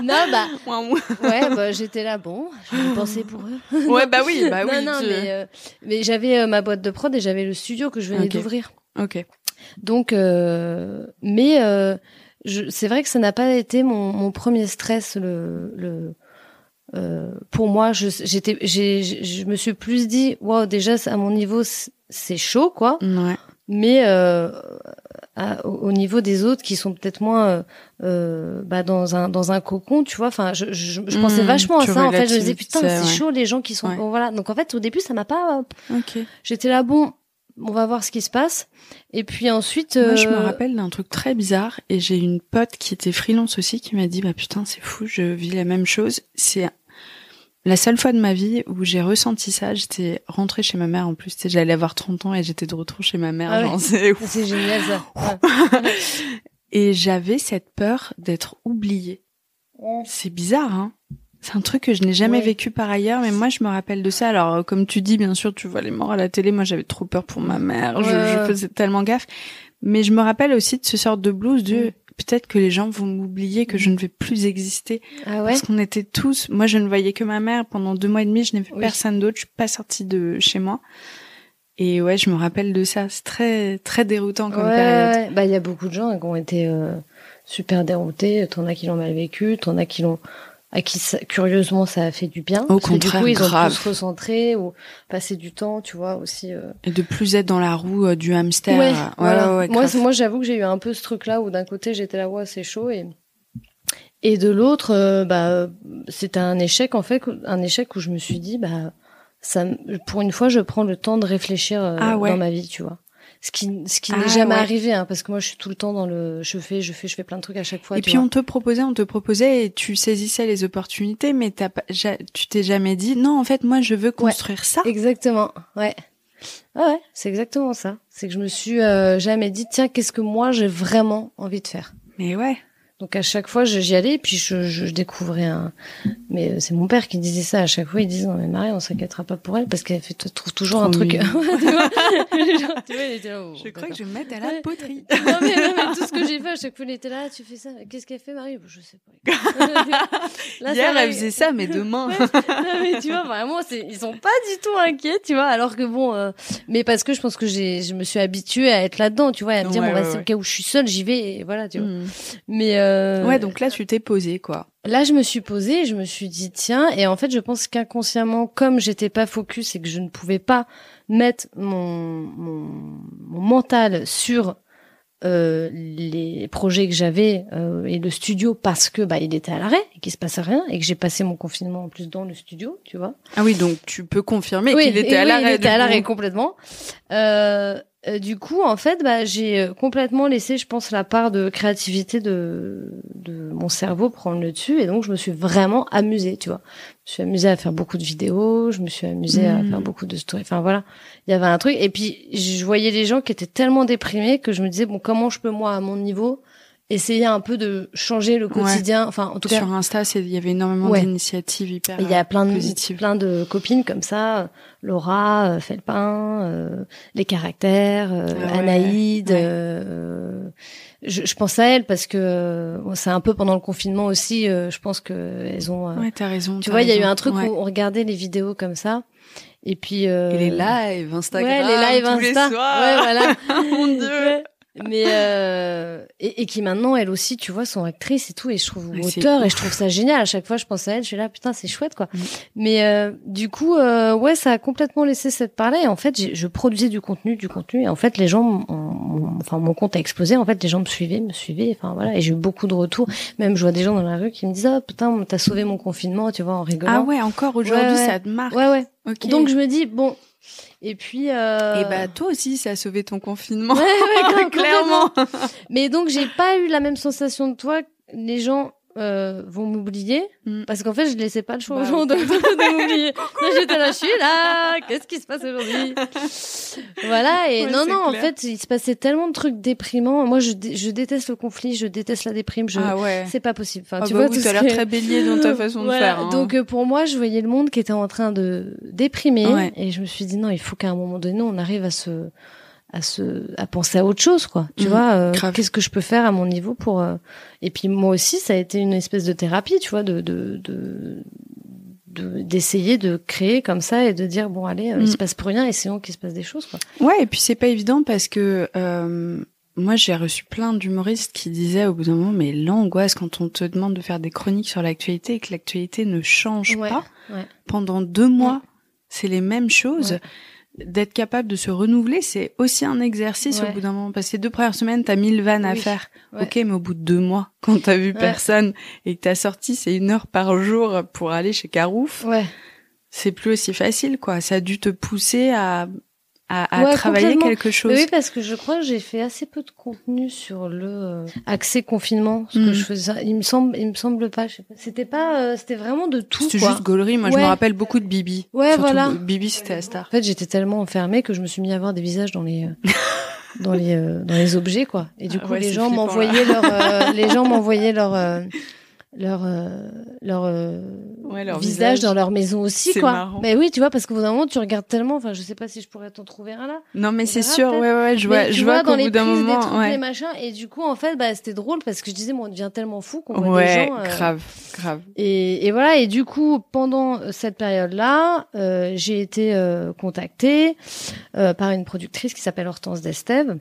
Non, ouais, j'étais là, bon, je vais penser pour eux. Ouais, bah oui. Non, mais j'avais ma boîte de prod et j'avais le studio que je venais d'ouvrir. Ok. Donc, c'est vrai que ça n'a pas été mon premier stress, pour moi, je me suis plus dit, wow, déjà à mon niveau c'est chaud, quoi. Ouais. Mais au niveau des autres qui sont peut-être moins dans un cocon, tu vois. Enfin, je pensais vachement à ça. En fait, je me disais putain, c'est chaud les gens qui sont voilà. Donc en fait, au début, ça m'a pas. J'étais là, bon, on va voir ce qui se passe. Et puis ensuite, moi, je me rappelle d'un truc très bizarre et j'ai une pote qui était freelance aussi qui m'a dit bah putain, c'est fou, je vis la même chose. C'est la seule fois de ma vie où j'ai ressenti ça. J'étais rentrée chez ma mère en plus, j'allais avoir 30 ans et j'étais de retour chez ma mère. C'est génial ça. Et j'avais cette peur d'être oubliée. C'est bizarre, hein. C'est un truc que je n'ai jamais vécu par ailleurs, mais moi je me rappelle de ça. Alors comme tu dis, bien sûr, tu vois les morts à la télé. Moi j'avais trop peur pour ma mère. Je faisais tellement gaffe. Mais je me rappelle aussi de ce sort de blues de peut-être que les gens vont m'oublier, que je ne vais plus exister. Parce qu'on était tous... Moi, je ne voyais que ma mère. Pendant 2 mois et demi, je n'ai vu personne d'autre. Je suis pas sortie de chez moi. Et ouais, je me rappelle de ça. C'est très, très déroutant comme période. Bah, il y a beaucoup de gens qui ont été super déroutés. T'en as qui l'ont mal vécu. T'en as qui l'ont... à qui curieusement ça a fait du bien. Au contraire, du coup, ils grave. ont tous recentré ou passé du temps, tu vois, aussi. Et de plus être dans la roue du hamster. Voilà. Moi, j'avoue que j'ai eu un peu ce truc-là où d'un côté j'étais là, ouais, c'est chaud, et de l'autre, c'était un échec en fait, un échec où je me suis dit, pour une fois, je prends le temps de réfléchir dans ma vie, tu vois. Ce qui n'est jamais arrivé, hein, parce que moi je suis tout le temps dans je fais plein de trucs à chaque fois. Et puis on te proposait et tu saisissais les opportunités, mais tu t'es jamais dit non, en fait moi je veux construire ça. Exactement, ouais, c'est exactement ça. C'est que je me suis jamais dit tiens, qu'est-ce que moi j'ai vraiment envie de faire. Mais ouais. Donc à chaque fois j'y allais et puis je découvrais mais c'est mon père qui disait ça à chaque fois. Il disait non mais Marie, on s'inquiétera pas pour elle parce qu'elle trouve toujours un truc. Tu vois, il était là, je crois que je vais me mettre à la poterie. non mais tout ce que j'ai fait à chaque fois il était là, tu fais ça, qu'est-ce qu'elle fait Marie? Je sais pas. Là, hier elle faisait ça mais demain. Non mais tu vois vraiment ils sont pas du tout inquiets, tu vois, alors que bon mais parce que je pense que je me suis habituée à être là-dedans, tu vois, à me dire c'est le cas où je suis seule, j'y vais et voilà, tu vois. Mais ouais, donc là tu t'es posée quoi. Là je me suis posée et je me suis dit tiens, et en fait je pense qu'inconsciemment comme j'étais pas focus et que je ne pouvais pas mettre mon mental sur les projets que j'avais et le studio parce que il était à l'arrêt et qu'il se passait rien et que j'ai passé mon confinement en plus dans le studio, tu vois. Ah oui, donc tu peux confirmer qu'il était à l'arrêt. Il était à l'arrêt complètement. Du coup, en fait, j'ai complètement laissé, je pense, la part de créativité de mon cerveau prendre le dessus, et donc je me suis vraiment amusée, tu vois. Je me suis amusée à faire beaucoup de vidéos, je me suis amusée à faire beaucoup de stories. Enfin voilà, il y avait un truc. Et puis je voyais les gens qui étaient tellement déprimés que je me disais bon, comment je peux moi à mon niveau essayer un peu de changer le quotidien. Enfin, en tout cas, sur Insta, il y avait énormément d'initiatives hyper positives. Il y a plein de copines comme ça, Laura, Felpin, les caractères, Anaïd. Je pense à elles parce que c'est un peu pendant le confinement aussi. Je pense que elles ont. Ouais, t'as raison. Tu vois, il y a eu un truc où on regardait les vidéos comme ça. Et puis et les lives Instagram, les lives tous les Insta. soirs. Ouais, voilà. Mon Dieu. Mais et qui maintenant elles aussi, tu vois, sont actrices et tout, et je trouve auteur, et je trouve ça génial. À chaque fois je pense à elles, je suis là putain, c'est chouette quoi. Mais du coup ça a complètement laissé cette part-là, et en fait je produisais du contenu, et en fait les gens mon compte a explosé, en fait les gens me suivaient, enfin voilà, et j'ai eu beaucoup de retours. Même je vois des gens dans la rue qui me disent putain, t'as sauvé mon confinement, tu vois, en rigolant. Ah ouais, encore aujourd'hui ça te marque. Ouais. Okay. Donc je me dis bon. Et puis et toi aussi ça a sauvé ton confinement. Ouais, clairement. Mais donc j'ai pas eu la même sensation de toi. Les gens vont m'oublier parce qu'en fait je laissais pas le choix aux Bah, gens de m'oublier. Là j'étais là, je suis là, qu'est-ce qui se passe aujourd'hui? Voilà, et Ouais, non c'est en clair. fait il se passait tellement de trucs déprimants. Moi je déteste le conflit, je déteste la déprime, Ah ouais. c'est pas possible. Enfin Ah tu bah vois, oui, tout t'as ce l'air qui est- très bélier dans ta façon de Voilà, faire. Hein. donc pour moi je voyais le monde qui était en train de déprimer Ouais. et je me suis dit non, il faut qu'à un moment donné on arrive à penser à autre chose, quoi. Tu vois, grave. qu'est-ce que je peux faire à mon niveau pour et puis moi aussi ça a été une espèce de thérapie, tu vois, d'essayer de créer comme ça et de dire bon allez, il se passe plus rien, essayons qu'il se passe des choses, quoi. Ouais, et puis c'est pas évident parce que moi j'ai reçu plein d'humoristes qui disaient au bout d'un moment mais l'angoisse quand on te demande de faire des chroniques sur l'actualité et que l'actualité ne change pas pendant 2 mois, c'est les mêmes choses. Ouais. D'être capable de se renouveler, c'est aussi un exercice au bout d'un moment. Parce que les 2 premières semaines, t'as 1000 vannes à faire. Ouais. Ok, mais au bout de 2 mois, quand t'as vu personne et que t'as sorti, c'est 1 heure par jour pour aller chez Carouf. Ouais. C'est plus aussi facile, quoi. Ça a dû te pousser à Ouais, travailler complètement. quelque chose. Mais oui, parce que je crois que j'ai fait assez peu de contenu sur le accès confinement, ce que je faisais. Il me semble pas. Je sais pas. C'était vraiment de tout. C'était quoi. juste gaulerie. Moi, je me rappelle beaucoup de Bibi. Ouais, Surtout, voilà. Bibi, c'était la star. En fait, j'étais tellement enfermée que je me suis mis à voir des visages dans les dans les objets, quoi. Et du coup, ouais, les c'est gens flippant, m'envoyaient leur leur visage dans leur maison aussi, c'est quoi. marrant. Mais oui, tu vois, parce qu'au bout d'un moment, tu regardes tellement. Enfin, je sais pas si je pourrais t'en trouver un là. Non, mais On c'est verra sûr. peut-être. Ouais, je vois dans qu'au les bout d'un prises, des moment, trucs, les ouais. machins. Et du coup, en fait, c'était drôle parce que je disais, on devient tellement fou qu'on voit des gens. grave. Et voilà. Et du coup, pendant cette période-là, j'ai été contactée par une productrice qui s'appelle Hortense Destève,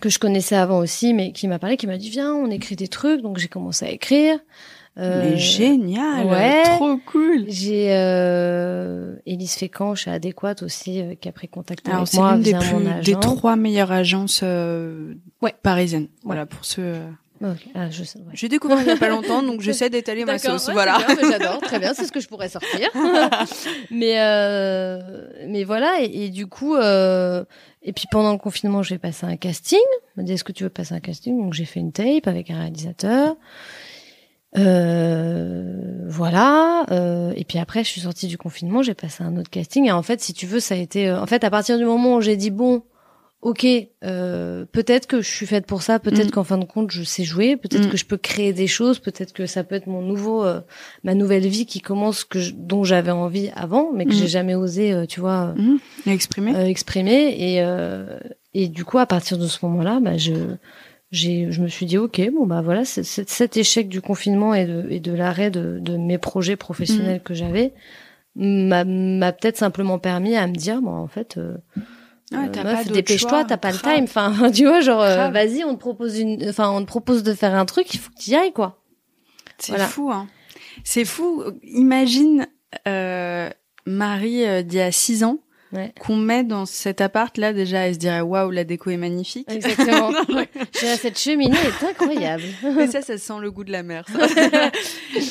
que je connaissais avant aussi, mais qui m'a parlé, qui m'a dit viens, on écrit des trucs. Donc j'ai commencé à écrire. Mais génial, ouais. trop cool. J'ai Élise Fécamp chez Adéquate aussi qui a pris contact avec c'est moi l'une via mon agent. des 3 meilleures agences parisiennes. Voilà, Ouais. pour ceux... Okay. Ah, je sais, ouais. J'ai découvert il y a pas longtemps, donc j'essaie d'étaler ma sauce. Ouais, voilà. c'est bien, mais j'adore, très bien, c'est ce que je pourrais sortir. mais voilà, et du coup, et puis pendant le confinement, j'ai passé un casting. On m'a dit, est-ce que tu veux passer un casting? Donc j'ai fait une tape avec un réalisateur. Voilà. Et puis après, je suis sortie du confinement, j'ai passé un autre casting. Et en fait, si tu veux, ça a été, en fait, à partir du moment où j'ai dit bon. Ok, peut-être que je suis faite pour ça, peut-être qu'en fin de compte je sais jouer, peut-être que je peux créer des choses, peut-être que ça peut être mon ma nouvelle vie qui commence dont j'avais envie avant, mais que j'ai jamais osé, tu vois, exprimer. Et du coup à partir de ce moment-là, bah je me suis dit ok, bon bah voilà, cet échec du confinement et de l'arrêt de mes projets professionnels que j'avais m'a peut-être simplement permis à me dire bon en fait. Meuf, dépêche-toi, t'as pas le time. Enfin, tu vois, genre, vas-y, on te propose de faire un truc, il faut que tu y ailles, quoi. C'est fou, hein. C'est fou. Imagine, Marie, d'il y a 6 ans, qu'on met dans cet appart-là, déjà, elle se dirait, waouh, la déco est magnifique. Exactement. Cette cheminée est incroyable. Mais ça sent le goût de la mer, ça.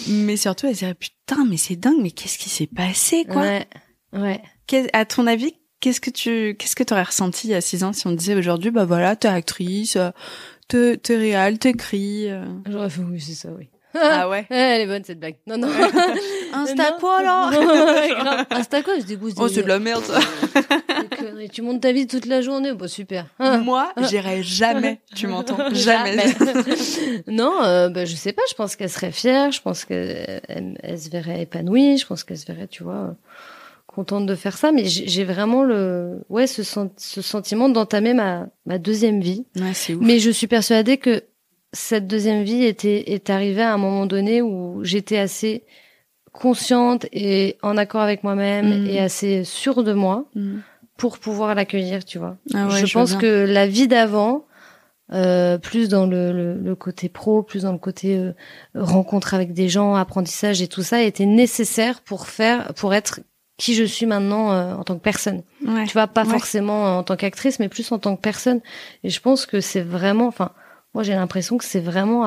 Mais surtout, elle se dirait, putain, mais c'est dingue, mais qu'est-ce qui s'est passé, quoi? Ouais. À ton avis, qu'est-ce que t'aurais ressenti il y a 6 ans si on te disait aujourd'hui, bah voilà, t'es actrice, t'es réal, t'écris. J'aurais fait oui, c'est ça, oui. Ah ouais. Elle est bonne cette blague. Non. Insta quoi là? Insta quoi? Je dégoûte. Oh c'est de la merde ça. Tu montes ta vie toute la journée, bon super. Moi, j'irai jamais. Tu m'entends? Jamais. Non, bah je sais pas. Je pense qu'elle serait fière. Je pense qu'elle se verrait épanouie. Je pense qu'elle se verrait, tu vois. Contente de faire ça, mais j'ai vraiment ce sentiment d'entamer ma deuxième vie. Ouais, c'est ouf. Mais je suis persuadée que cette deuxième vie est arrivée à un moment donné où j'étais assez consciente et en accord avec moi-même et assez sûre de moi pour pouvoir l'accueillir, tu vois. Ah ouais, je pense que la vie d'avant, plus dans le côté pro, plus dans le côté rencontre avec des gens, apprentissage et tout ça, était nécessaire pour être qui je suis maintenant en tant que personne. Ouais. Tu vois, pas forcément en tant qu'actrice, mais plus en tant que personne. Et je pense que c'est vraiment, moi j'ai l'impression que c'est vraiment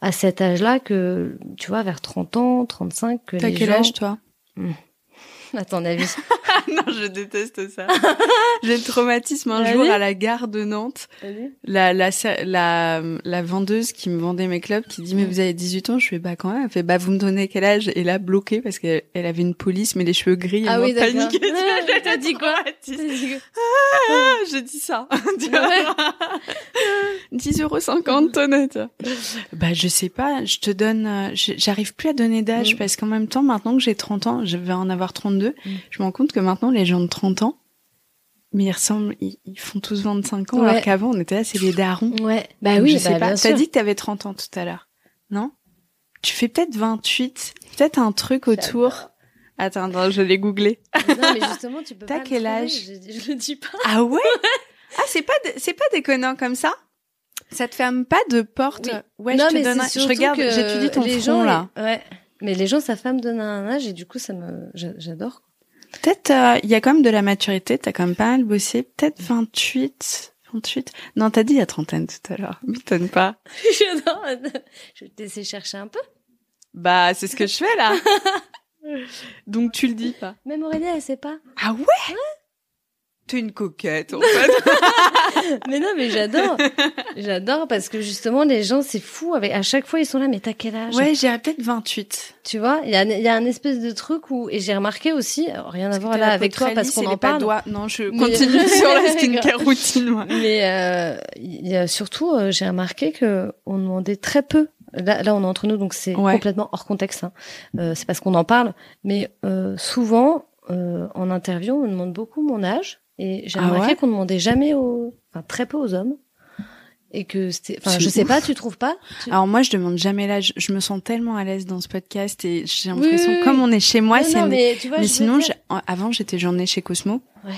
à cet âge-là que, tu vois, vers 30 ans, 35, que T'as les gens... quel âge, toi? à ton avis? Non, je déteste ça. J'ai le traumatisme un jour à la gare de Nantes. La vendeuse qui me vendait mes clopes qui dit mais vous avez 18 ans, je fais bah quand même, elle fait bah vous me donnez quel âge? Et là bloqué parce qu'elle avait une police mais les cheveux gris, elle m'a paniqué. T'as dit quoi? J'ai dit ça. 10,50 € tonnes. Bah je sais pas, je te donne j'arrive plus à donner d'âge parce qu'en même temps maintenant que j'ai 30 ans, je vais en avoir 32, je me rends compte que maintenant les gens de 30 ans mais ils font tous 25 ans alors qu'avant on était là c'est les darons. Ouais. Bah donc, oui, je sais pas. Bien sûr. T'as dit que t'avais 30 ans tout à l'heure. Non? Tu fais peut-être 28, peut-être un truc autour. Attends, je l'ai googlé. Non, mais justement, tu peux pas. T'as quel âge? Je le dis pas. Ah ouais? Ah, c'est pas déconnant comme ça? Ça te ferme pas de porte? Oui. Ouais, non, je te donne je regarde, j'étudie ton front, là. Ouais. Mais les gens, sa femme donne un âge et du coup, j'adore. Peut-être, il y a quand même de la maturité, t'as quand même pas mal bossé. Peut-être 28. Non, t'as dit il y a trentaine tout à l'heure. M'étonne pas. J'adore. Je vais te laisser chercher un peu. Bah, c'est ce que je fais, là. Donc, tu le dis pas. Même Aurélie, elle sait pas. Ah ouais? T'es une coquette, en fait. Mais non, mais j'adore parce que justement les gens c'est fou à chaque fois ils sont là mais t'as quel âge? Ouais, j'irais peut-être 28. Tu vois, il y a un espèce de truc où et j'ai remarqué aussi rien à voir là avec toi parce qu'on en parle. Non, je continue sur la skincare routine moi. Mais il y a surtout j'ai remarqué que on demandait très peu. Là on est entre nous donc c'est complètement hors contexte hein. C'est parce qu'on en parle mais souvent en interview on me demande beaucoup mon âge. Et j'ai remarqué qu'on demandait jamais très peu aux hommes. Et que c'était, je sais pas, tu trouves pas? Alors moi, je demande jamais l'âge. Je me sens tellement à l'aise dans ce podcast et j'ai l'impression, comme on est chez moi, mais tu vois, mais sinon, avant, j'étais journée chez Cosmo. Ouais.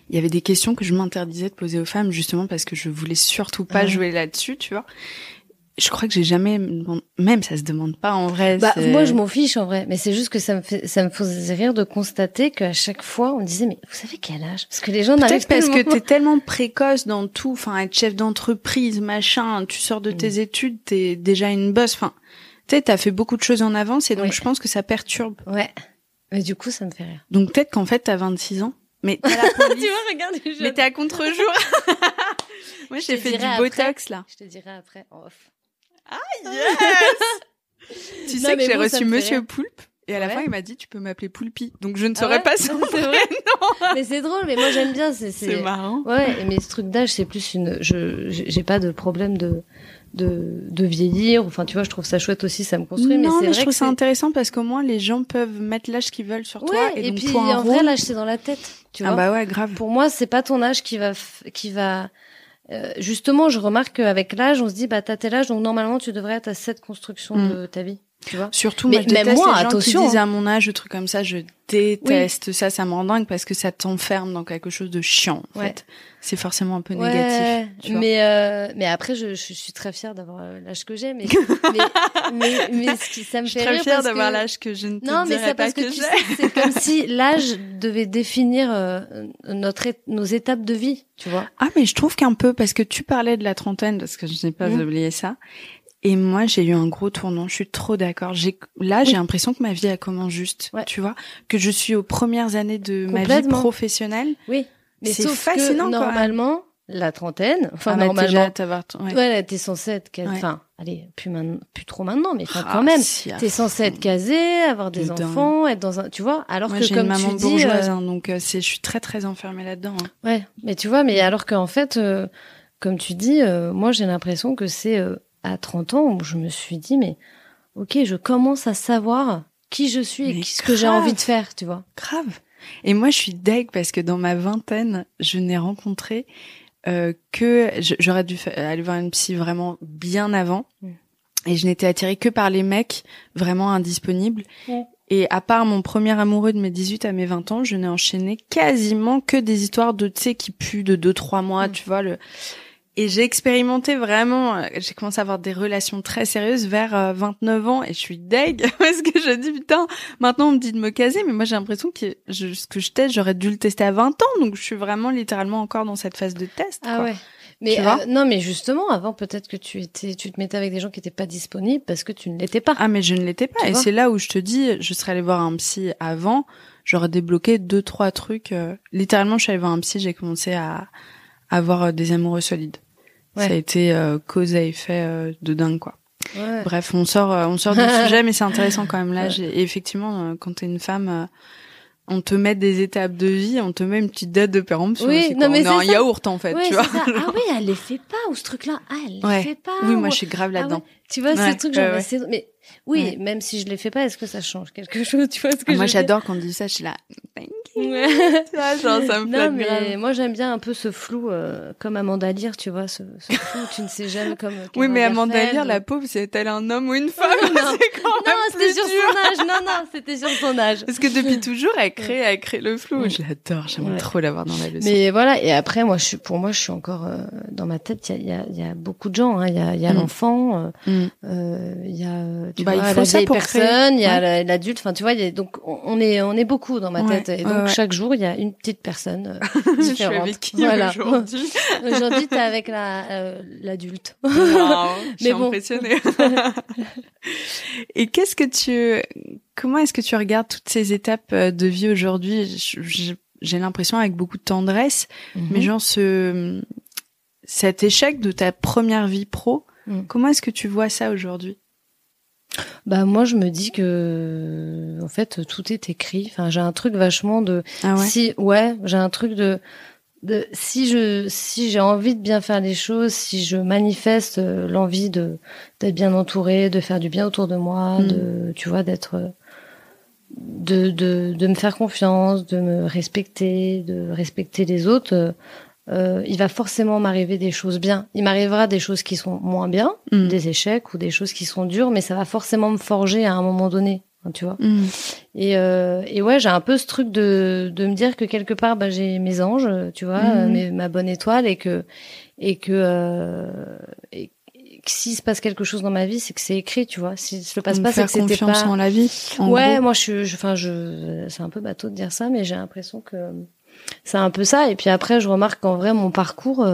Il y avait des questions que je m'interdisais de poser aux femmes, justement, parce que je voulais surtout pas jouer là-dessus, tu vois. Je crois que j'ai jamais, même ça se demande pas en vrai. Bah, moi, je m'en fiche en vrai, mais c'est juste que ça me faisait rire de constater qu'à chaque fois, on disait, mais vous savez quel âge? Parce que les gens n'arrivent pas. Peut-être parce que t'es tellement précoce dans tout, enfin, être chef d'entreprise, machin, tu sors de tes études, t'es déjà une boss, enfin, tu sais, t'as fait beaucoup de choses en avance et donc je pense que ça perturbe. Ouais. Mais du coup, ça me fait rire. Donc peut-être qu'en fait, t'as 26 ans. Mais t'as la police. Tu vois, regarde les jeunes. Mais t'es à contre-jour. Moi, j'ai fait du Botox, là. Je te dirai après, en off. Ah, yes! Tu sais que j'ai reçu Monsieur Poulpe, et à la fin, il m'a dit, tu peux m'appeler Poulpi. Donc, je ne saurais pas son prénom. Mais c'est drôle, mais moi, j'aime bien, c'est marrant. Ouais, mais ce truc d'âge, c'est plus j'ai pas de problème de vieillir, enfin, tu vois, je trouve ça chouette aussi, ça me construit, mais c'est vrai je trouve ça intéressant parce qu'au moins, les gens peuvent mettre l'âge qu'ils veulent sur toi. Et donc, puis, en vrai, l'âge, c'est dans la tête, tu vois. Ah bah ouais, grave. Pour moi, c'est pas ton âge qui va justement, je remarque qu'avec l'âge, on se dit, bah, t'as tel âge, donc normalement, tu devrais être à cette construction de ta vie, tu vois. Surtout, moi, je déteste les gens qui disent à mon âge, des trucs comme ça, je déteste ça, ça me rend dingue parce que ça t'enferme dans quelque chose de chiant, en fait. C'est forcément un peu négatif. Tu vois. Mais après, je suis très fière d'avoir l'âge que j'ai, mais ce qui, ça me fait rire. Je suis très fière d'avoir l'âge que je ne te dirais pas que j'ai. C'est comme si l'âge devait définir nos étapes de vie, tu vois. Ah, mais je trouve qu'un peu, parce que tu parlais de la trentaine, parce que je n'ai pas oublié ça. Et moi, j'ai eu un gros tournant. Je suis trop d'accord. J'ai l'impression que ma vie a commencé juste, tu vois, que je suis aux premières années de ma vie professionnelle. Oui. Mais c'est sauf fascinant, que, normalement, la trentaine, normalement, t'es censé être, allez, plus trop maintenant, mais quand même, t'es censé être casé, avoir des enfants, être dans un, tu vois, alors que comme tu dis, bourgeoise, donc je suis très très enfermée là-dedans. Ouais, mais tu vois, mais alors qu'en fait, comme tu dis, moi j'ai l'impression que c'est à 30 ans où je me suis dit, mais ok, je commence à savoir qui je suis et ce que j'ai envie de faire, tu vois. Grave. Et moi, je suis deg parce que dans ma vingtaine, je n'ai rencontré que j'aurais dû aller voir une psy vraiment bien avant, et je n'étais attirée que par les mecs vraiment indisponibles. Et à part mon premier amoureux de mes 18 à mes 20 ans, je n'ai enchaîné quasiment que des histoires de, tu sais, qui puent de 2-3 mois, tu vois, Et j'ai expérimenté vraiment, j'ai commencé à avoir des relations très sérieuses vers 29 ans et je suis deg parce que je dis putain, maintenant on me dit de me caser, mais moi j'ai l'impression que ce que je teste, j'aurais dû le tester à 20 ans, donc je suis vraiment littéralement encore dans cette phase de test. Ah ouais. Mais non, mais justement, avant peut-être que tu te mettais avec des gens qui étaient pas disponibles parce que tu ne l'étais pas. Ah mais je ne l'étais pas, et c'est là où je te dis, je serais allée voir un psy avant. j'aurais débloqué 2-3 trucs. Littéralement, je suis allée voir un psy, j'ai commencé à avoir des amoureux solides. Ouais. Ça a été cause à effet de dingue, quoi. Ouais. Bref, on sort du sujet, mais c'est intéressant quand même. Là, et effectivement, quand t'es une femme, on te met des étapes de vie, on te met une petite date de péremption. Oui, aussi, non, mais on est un c'est ça. yaourt en fait, Ouais, tu vois. Ça. Ah oui, elle les fait pas, ou ce truc-là. Ah, elle les fait pas. Oui, moi je suis grave là-dedans. Ah ouais. Tu vois, Ouais, ce truc, genre, mais oui, ouais. même si je les fais pas, est-ce que ça change quelque chose, tu vois ce que moi je j'adore quand on dit ça, je suis là, thank you. Ouais. Tu vois, genre ça me non, flatte mais grave. moi j'aime bien un peu ce flou, comme Amanda Lear, tu vois, ce flou, tu ne sais jamais comme. Oui, mais Caroline Amanda Herfeld, Lear, la pauvre, c'est elle un homme ou une femme, non, c'est quand même c'était plus sur dur. son âge. Non, c'était sur son âge. Parce que depuis toujours, elle crée le flou. Je l'adore, j'aimerais trop l'avoir dans la leçon. Mais voilà, et après, pour moi, je suis encore dans ma tête. Il y a beaucoup de gens. Hein. Il y a l'enfant, il y a tu vois, il faut la ça vieille pour personne, il y a l'adulte. Enfin, tu vois, donc on est beaucoup dans ma tête. Et donc ouais. chaque jour, il y a une petite personne différente. Je suis avec qui aujourd'hui? Aujourd'hui, t'es avec l'adulte. Wow, je suis impressionnée. Et comment est-ce que tu regardes toutes ces étapes de vie aujourd'hui? J'ai l'impression avec beaucoup de tendresse, mais genre cet échec de ta première vie pro, comment est-ce que tu vois ça aujourd'hui? Bah moi je me dis que en fait tout est écrit. Enfin j'ai un truc vachement de j'ai un truc de si j'ai envie de bien faire les choses, si je manifeste l'envie d'être bien entourée, de faire du bien autour de moi, tu vois d'être de me faire confiance, de me respecter, de respecter les autres. Il va forcément m'arriver des choses bien. Il m'arrivera des choses qui sont moins bien, des échecs ou des choses qui sont dures, mais ça va forcément me forger à un moment donné, hein, tu vois. Et ouais, j'ai un peu ce truc de me dire que quelque part, bah, j'ai mes anges, tu vois, ma bonne étoile, et que s'il se passe quelque chose dans ma vie, c'est que c'est écrit, tu vois. S'il se passe pas, c'est que c'était pas. Faire confiance en la vie. Ouais, moi, c'est un peu bateau de dire ça, mais j'ai l'impression que c'est un peu ça. Et puis après, je remarque qu'en vrai, mon parcours,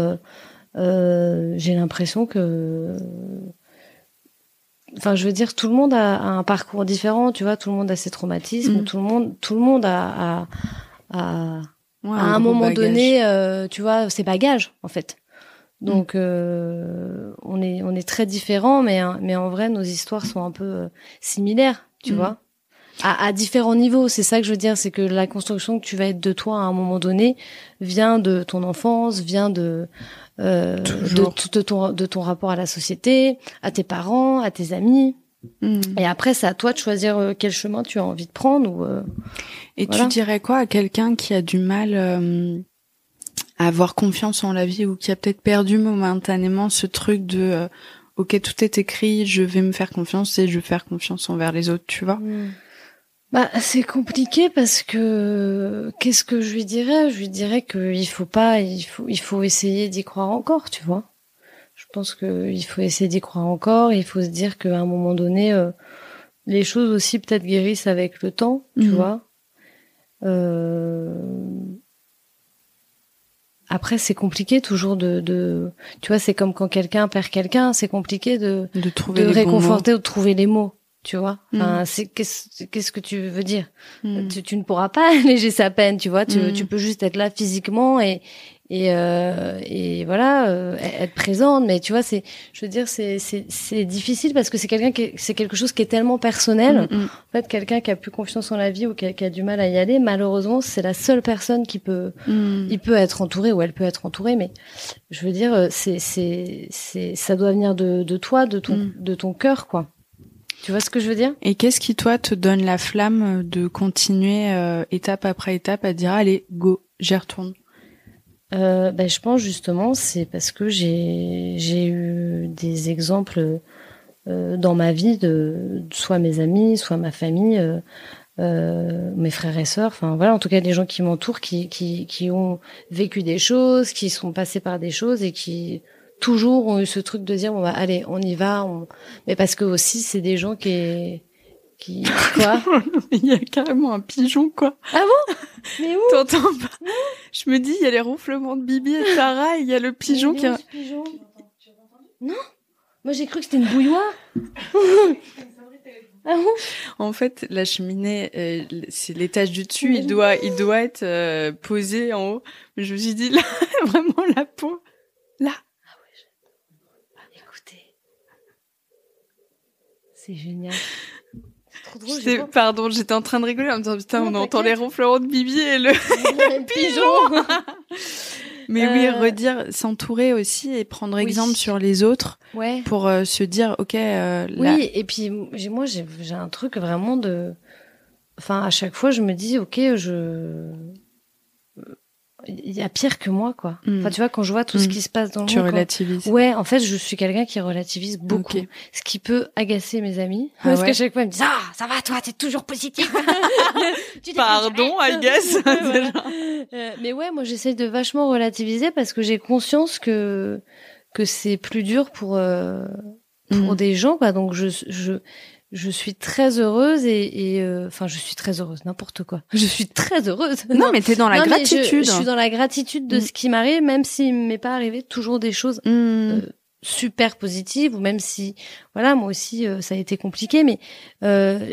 j'ai l'impression que, enfin, je veux dire, tout le monde a un parcours différent, tu vois. Tout le monde a ses traumatismes, tout le monde a à un moment donné, tu vois, ses bagages, en fait. Donc, on est très différents, mais en vrai, nos histoires sont un peu similaires, tu vois. À différents niveaux, c'est ça que je veux dire, c'est que la construction que tu vas être de toi à un moment donné vient de ton enfance, vient de ton rapport à la société, à tes parents, à tes amis. Et après, c'est à toi de choisir quel chemin tu as envie de prendre. Et voilà. Tu dirais quoi à quelqu'un qui a du mal à avoir confiance en la vie, ou qui a peut-être perdu momentanément ce truc de ok, tout est écrit, je vais me faire confiance et je vais faire confiance envers les autres, tu vois? Bah, c'est compliqué parce que qu'est-ce que je lui dirais? Je lui dirais que il faut essayer d'y croire encore, tu vois. Je pense que il faut essayer d'y croire encore. Il faut se dire qu'à un moment donné, les choses aussi peut-être guérissent avec le temps, tu vois. Après, c'est compliqué toujours de tu vois, c'est comme quand quelqu'un perd quelqu'un, c'est compliqué de réconforter ou de trouver les mots. Tu vois, enfin, qu'est-ce que tu veux dire? Tu ne pourras pas alléger sa peine, tu vois. Tu peux juste être là physiquement et voilà, être présente. Mais tu vois, je veux dire, c'est difficile parce que c'est quelque chose qui est tellement personnel. En fait, quelqu'un qui a plus confiance en la vie ou qui a du mal à y aller, malheureusement, c'est la seule personne qui peut, il peut être entouré ou elle peut être entourée. Mais je veux dire, ça doit venir de toi, de ton cœur, quoi. Tu vois ce que je veux dire? Et qu'est-ce qui, toi, te donne la flamme de continuer étape après étape à dire allez, go, j'y retourne? Je pense justement c'est parce que j'ai eu des exemples dans ma vie de soit mes amis, soit ma famille, mes frères et sœurs, enfin voilà, en tout cas des gens qui m'entourent qui ont vécu des choses, qui sont passés par des choses et qui toujours ont eu ce truc de dire bon bah allez, on y va, mais parce que aussi c'est des gens qui quoi? Il y a carrément un pigeon, quoi. Ah bon? Mais où? T'entends pas? Je me dis, il y a les ronflements de Bibi et de Sarah, et il y a le pigeon qui a... Non? Moi, j'ai cru que c'était une bouilloire. Ah bon? En fait, la cheminée, c'est l'étage du dessus, il doit être posé en haut. Mais je me suis dit, là, vraiment, la peau, là. Ah ouais, écoutez. C'est génial. C'est trop drôle. Pardon, j'étais en train de rigoler en me disant, putain, on entend les ronflements de Bibi et le pigeon. Mais oui, redire, s'entourer aussi et prendre exemple sur les autres pour se dire, ok. Oui, et puis moi j'ai un truc vraiment de, enfin à chaque fois je me dis, ok, il y a pire que moi, quoi. Enfin, tu vois, quand je vois tout ce qui se passe dans le monde. Tu relativises. Ouais, en fait, je suis quelqu'un qui relativise beaucoup. Okay. Ce qui peut agacer mes amis. Parce qu'à chaque fois, ils me disent, ah, ça va, toi, t'es toujours positif. Pardon, I guess. Mais ouais, moi, j'essaye de vachement relativiser parce que j'ai conscience que c'est plus dur pour des gens, quoi. Donc, je suis très heureuse enfin je suis très heureuse, n'importe quoi. Je suis très heureuse. Non mais t'es dans la gratitude. Je suis dans la gratitude de ce qui m'arrive, même s'il m'est pas arrivé toujours des choses super positives, ou même si voilà, moi aussi ça a été compliqué, mais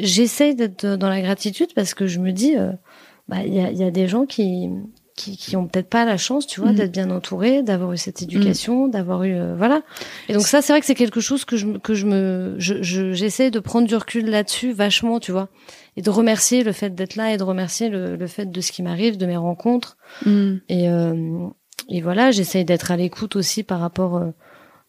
j'essaye d'être dans la gratitude parce que je me dis il y a des gens qui ont peut-être pas la chance, tu vois, d'être bien entourés, d'avoir eu cette éducation, d'avoir eu voilà. Et donc ça, c'est vrai que c'est quelque chose que j'essaie de prendre du recul là-dessus vachement, tu vois, et de remercier le fait d'être là et de remercier le fait de ce qui m'arrive, de mes rencontres. Et voilà, j'essaie d'être à l'écoute aussi par rapport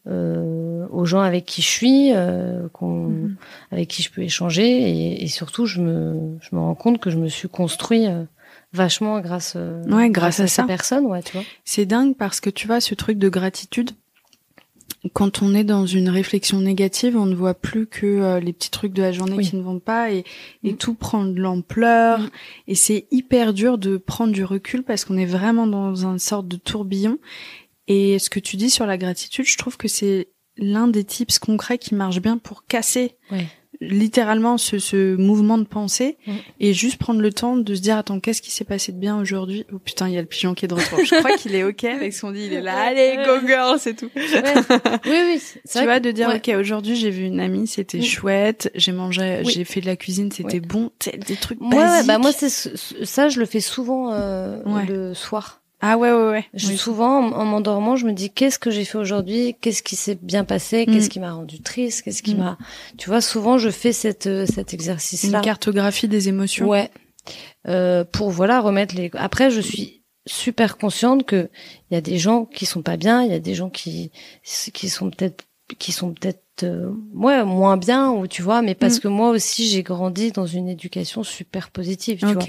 aux gens avec qui je suis, avec qui je peux échanger, et surtout je me rends compte que je me suis construit vachement grâce à ça. Personne, tu vois. C'est dingue parce que tu vois, ce truc de gratitude, quand on est dans une réflexion négative, on ne voit plus que les petits trucs de la journée qui ne vont pas, et tout prend de l'ampleur, et c'est hyper dur de prendre du recul parce qu'on est vraiment dans une sorte de tourbillon. Et ce que tu dis sur la gratitude, je trouve que c'est l'un des tips concrets qui marche bien pour casser littéralement ce mouvement de pensée, et juste prendre le temps de se dire, attends, qu'est-ce qui s'est passé de bien aujourd'hui? Oh putain, il y a le pigeon qui est de retour. Je crois qu'il est ok avec ce qu'on dit, il est là, allez, go girl, c'est tout. Oui, tu vois, de dire, ok, aujourd'hui j'ai vu une amie, c'était chouette, j'ai mangé, j'ai fait de la cuisine, c'était bon, des trucs basiques. Moi c'est ça, je le fais souvent le soir. Ah ouais. Souvent, en m'endormant, je me dis, qu'est-ce que j'ai fait aujourd'hui? Qu'est-ce qui s'est bien passé? Qu'est-ce qui m'a rendu triste? Qu'est-ce qui m'a... Tu vois, souvent, je fais cet exercice-là. Une cartographie des émotions. Ouais. Pour, remettre les... Après, je suis super consciente que il y a des gens qui sont pas bien, il y a des gens qui sont peut-être moins bien, ou tu vois, mais parce que moi aussi, j'ai grandi dans une éducation super positive, tu vois.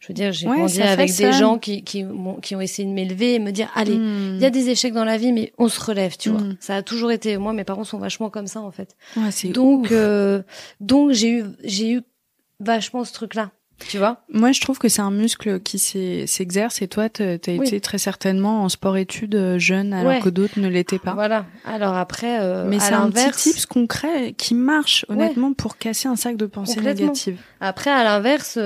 Je veux dire, j'ai grandi avec des gens qui ont essayé de m'élever et me dire, allez, il y a des échecs dans la vie, mais on se relève, tu vois. Ça a toujours été, moi, mes parents sont vachement comme ça, en fait. Ouais, c'est donc j'ai eu vachement ce truc-là. Tu vois? Moi, je trouve que c'est un muscle qui s'exerce, et toi, t'as été très certainement en sport-études jeune, alors que d'autres ne l'étaient pas. Voilà. Alors après, mais c'est un petit tips concret qui marche, honnêtement, pour casser un sac de pensées négatives. Après, à l'inverse,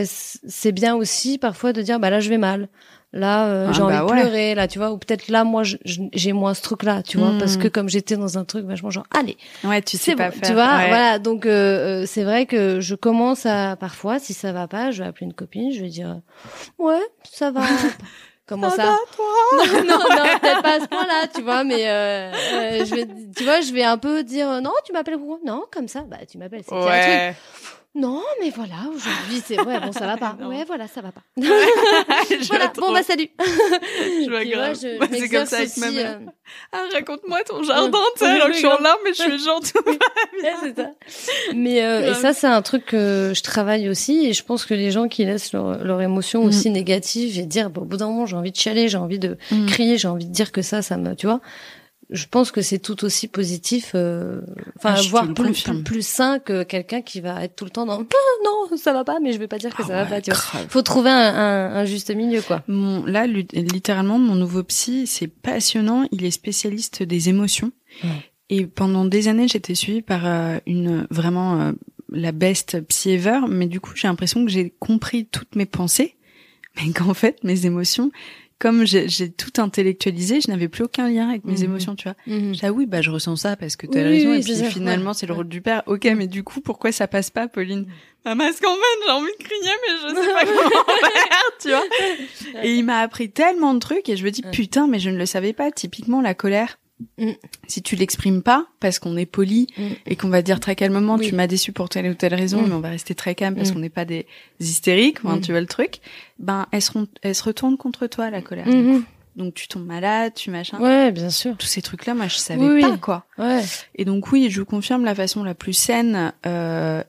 c'est bien aussi, parfois, de dire, là, je vais mal. Là, j'ai envie de pleurer, là, tu vois, ou peut-être là, moi, j'ai moins ce truc-là, tu vois, parce que comme j'étais dans un truc vachement genre, allez, tu sais pas faire, tu vois, voilà, donc c'est vrai que je commence à, parfois, si ça va pas, je vais appeler une copine, je vais dire, ouais, ça va. Comment ça va, toi? non, peut-être pas à ce point-là, tu vois, mais je vais un peu dire, non, tu m'appelles pourquoi? Non, comme ça, tu m'appelles, c'est un truc. Non, mais voilà, aujourd'hui, c'est vrai, bon, ça va pas. Ouais, voilà, ça va pas. Voilà, bon, salut. Je vois grave. C'est comme ça avec ma mère. Raconte-moi ton jardin, tu sais, alors que je suis en larmes, mais je suis gentille. C'est ça. Mais, et ça, c'est un truc que je travaille aussi, et je pense que les gens qui laissent leur émotion aussi négative et dire, au bout d'un moment, j'ai envie de chialer, j'ai envie de crier, j'ai envie de dire que ça me, tu vois. Je pense que c'est tout aussi positif, voire plus sain que quelqu'un qui va être tout le temps dans non, ça va pas, mais je vais pas dire que ça va pas, tu vois. Faut trouver un juste milieu, quoi. Là, littéralement, mon nouveau psy, c'est passionnant, il est spécialiste des émotions. Et pendant des années, j'étais suivie par vraiment la best psy ever, mais du coup, j'ai l'impression que j'ai compris toutes mes pensées, mais qu'en fait, mes émotions, comme j'ai tout intellectualisé, je n'avais plus aucun lien avec mes émotions, tu vois. J'ai oui, je ressens ça parce que t'as raison, et puis finalement, c'est le rôle du père. Ok, mais du coup, pourquoi ça passe pas, Pauline? Parce qu'en fait, j'ai envie de crier, mais je sais pas comment faire, tu vois. Et il m'a appris tellement de trucs, et je me dis, putain, mais je ne le savais pas. Typiquement, la colère. Si tu l'exprimes pas, parce qu'on est poli, et qu'on va dire très calmement, tu m'as déçu pour telle ou telle raison, mais on va rester très calme parce qu'on n'est pas des hystériques, tu vois le truc, elle se retourne contre toi, la colère. Donc tu tombes malade, tu machin. Ouais, bien sûr. Tous ces trucs-là, moi je savais pas quoi. Ouais. Et donc oui, je vous confirme, la façon la plus saine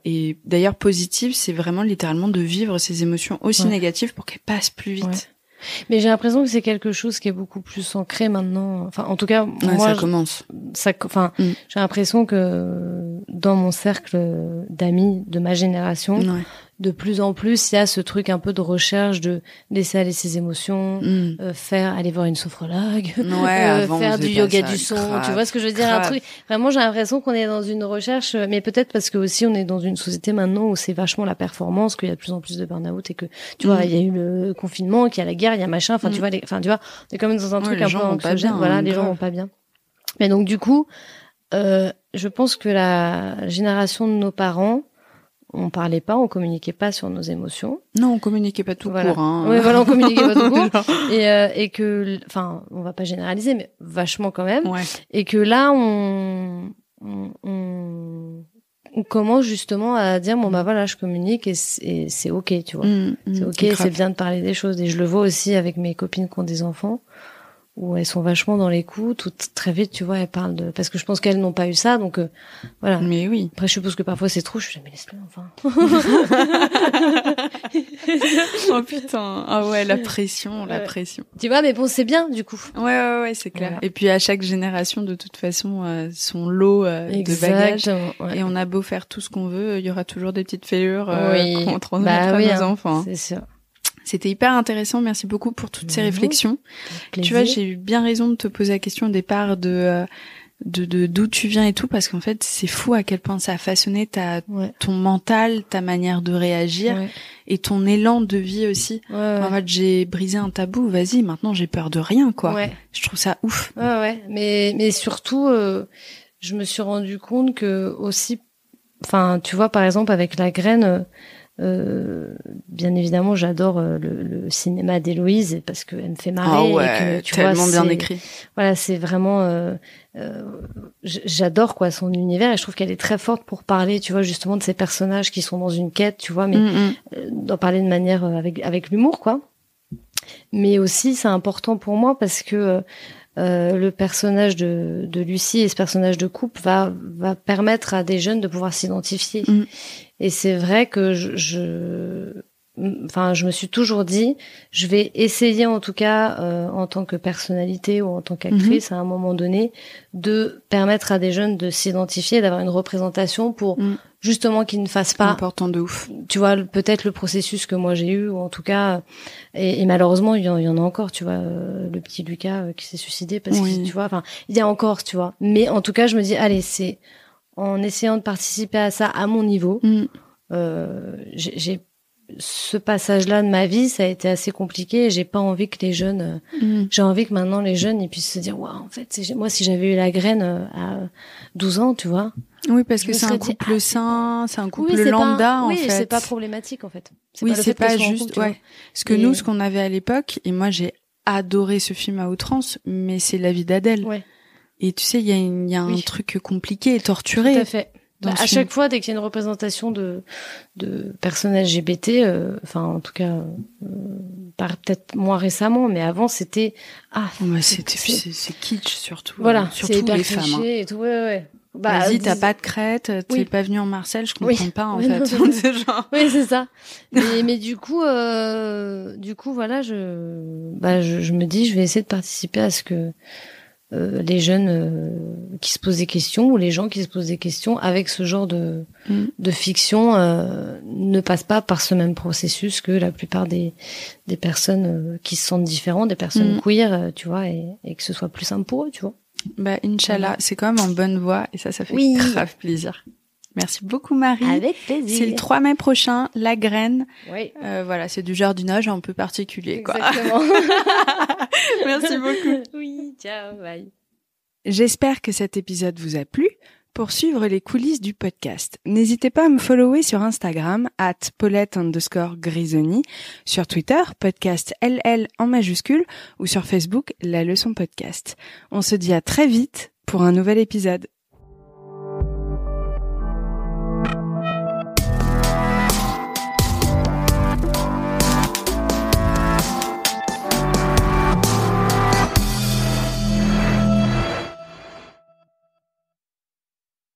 et d'ailleurs positive, c'est vraiment littéralement de vivre ces émotions aussi négatives pour qu'elles passent plus vite. Ouais. Mais j'ai l'impression que c'est quelque chose qui est beaucoup plus ancré maintenant. Enfin, en tout cas, moi, ça commence. J'ai l'impression que dans mon cercle d'amis de ma génération, de plus en plus, il y a ce truc un peu de recherche de laisser aller ses émotions, aller voir une sophrologue, faire du yoga du son. Tu vois ce que je veux dire? Un truc. Vraiment, j'ai l'impression qu'on est dans une recherche, mais peut-être parce que aussi on est dans une société maintenant où c'est vachement la performance, qu'il y a de plus en plus de burn-out et que, tu vois, il y a eu le confinement, qu'il y a la guerre, il y a machin. Enfin, tu vois, on est quand même dans un truc un peu anxiogène. Voilà, les gens vont pas bien. Mais donc, du coup, je pense que la génération de nos parents, on parlait pas, on communiquait pas sur nos émotions. Non, on communiquait pas tout court. Oui, voilà, on communiquait pas tout court. Et que, enfin, on va pas généraliser, mais vachement quand même. Ouais. Et que là, on commence justement à dire bon bah voilà, je communique et c'est ok, tu vois. C'est ok, c'est bien de parler des choses. Et je le vois aussi avec mes copines qui ont des enfants, où elles sont vachement dans l'écoute, tout très vite, tu vois, elles parlent de, parce que je pense qu'elles n'ont pas eu ça, donc voilà. Mais oui. Après, je suppose que parfois c'est trop, je suis jamais laisse-le, enfin. Oh putain, ah ouais, la pression. Tu vois, mais bon, c'est bien du coup. Ouais, c'est clair. Voilà. Et puis à chaque génération, de toute façon, son lot de bagages. Ouais. Et on a beau faire tout ce qu'on veut, il y aura toujours des petites fêlures qu'on transmettra à nos enfants. C'est sûr. C'était hyper intéressant. Merci beaucoup pour toutes ces réflexions. Tu vois, j'ai eu bien raison de te poser la question au départ de d'où tu viens et tout, parce qu'en fait, c'est fou à quel point ça a façonné ton mental, ta manière de réagir et ton élan de vie aussi. En fait, j'ai brisé un tabou. Vas-y, maintenant j'ai peur de rien, quoi. Ouais. Je trouve ça ouf. Ouais. Mais surtout, je me suis rendu compte que aussi, enfin, tu vois, par exemple, avec la graine. Bien évidemment, j'adore le cinéma d'Héloïse parce qu'elle me fait marrer. Et que, tu tellement vois, bien écrit. Voilà, c'est vraiment. J'adore quoi son univers et je trouve qu'elle est très forte pour parler, tu vois, justement de ces personnages qui sont dans une quête, tu vois, mais d'en parler de manière avec l'humour, quoi. Mais aussi, c'est important pour moi parce que le personnage de Lucie et ce personnage de couple va permettre à des jeunes de pouvoir s'identifier. Et c'est vrai que je me suis toujours dit, je vais essayer en tout cas en tant que personnalité ou en tant qu'actrice à un moment donné de permettre à des jeunes de s'identifier, d'avoir une représentation pour justement qu'ils ne fassent pas important de ouf. Tu vois, peut-être le processus que moi j'ai eu, ou en tout cas et malheureusement il y en a encore, tu vois, le petit Lucas qui s'est suicidé parce que tu vois, enfin il y a encore, tu vois, mais en tout cas je me dis allez, c'est en essayant de participer à ça à mon niveau. J'ai ce passage-là de ma vie, ça a été assez compliqué et j'ai pas envie que les jeunes j'ai envie que maintenant les jeunes ils puissent se dire waouh, en fait moi si j'avais eu la graine à 12 ans, tu vois. Oui, parce que c'est un couple sain, c'est un couple lambda en fait. Oui, c'est pas problématique en fait. C'est pas juste Parce que nous ce qu'on avait à l'époque, et moi j'ai adoré ce film à outrance, mais c'est la vie d'Adèle. Ouais. Et tu sais, il y a un truc compliqué et torturé. Tout à fait. À chaque fois, dès qu'il y a une représentation de personnes LGBT, enfin en tout cas, peut-être moins récemment, mais avant c'était c'est kitsch surtout. Voilà, surtout c'est les femmes. Et tout, ouais. Vas-y, t'as pas de crête, t'es pas venu en Marseille, je comprends pas en fait. Oui, c'est ça. Mais du coup, voilà, je me dis, je vais essayer de participer à ce que les jeunes qui se posent des questions ou les gens qui se posent des questions avec ce genre de fiction ne passent pas par ce même processus que la plupart des personnes qui se sentent différentes, des personnes queer, tu vois, et que ce soit plus simple pour eux, tu vois. Inch'Allah, c'est quand même en bonne voie et ça fait grave plaisir. Merci beaucoup Marie. Avec plaisir. C'est le 3 mai prochain, La Graine. Oui. Voilà, c'est du jardinage un peu particulier, quoi. Exactement. Merci beaucoup. Oui, ciao, bye. J'espère que cet épisode vous a plu. Pour suivre les coulisses du podcast, n'hésitez pas à me follower sur Instagram @Paulette_Grisoni, sur Twitter, podcast LL en majuscule, ou sur Facebook, La Leçon Podcast. On se dit à très vite pour un nouvel épisode.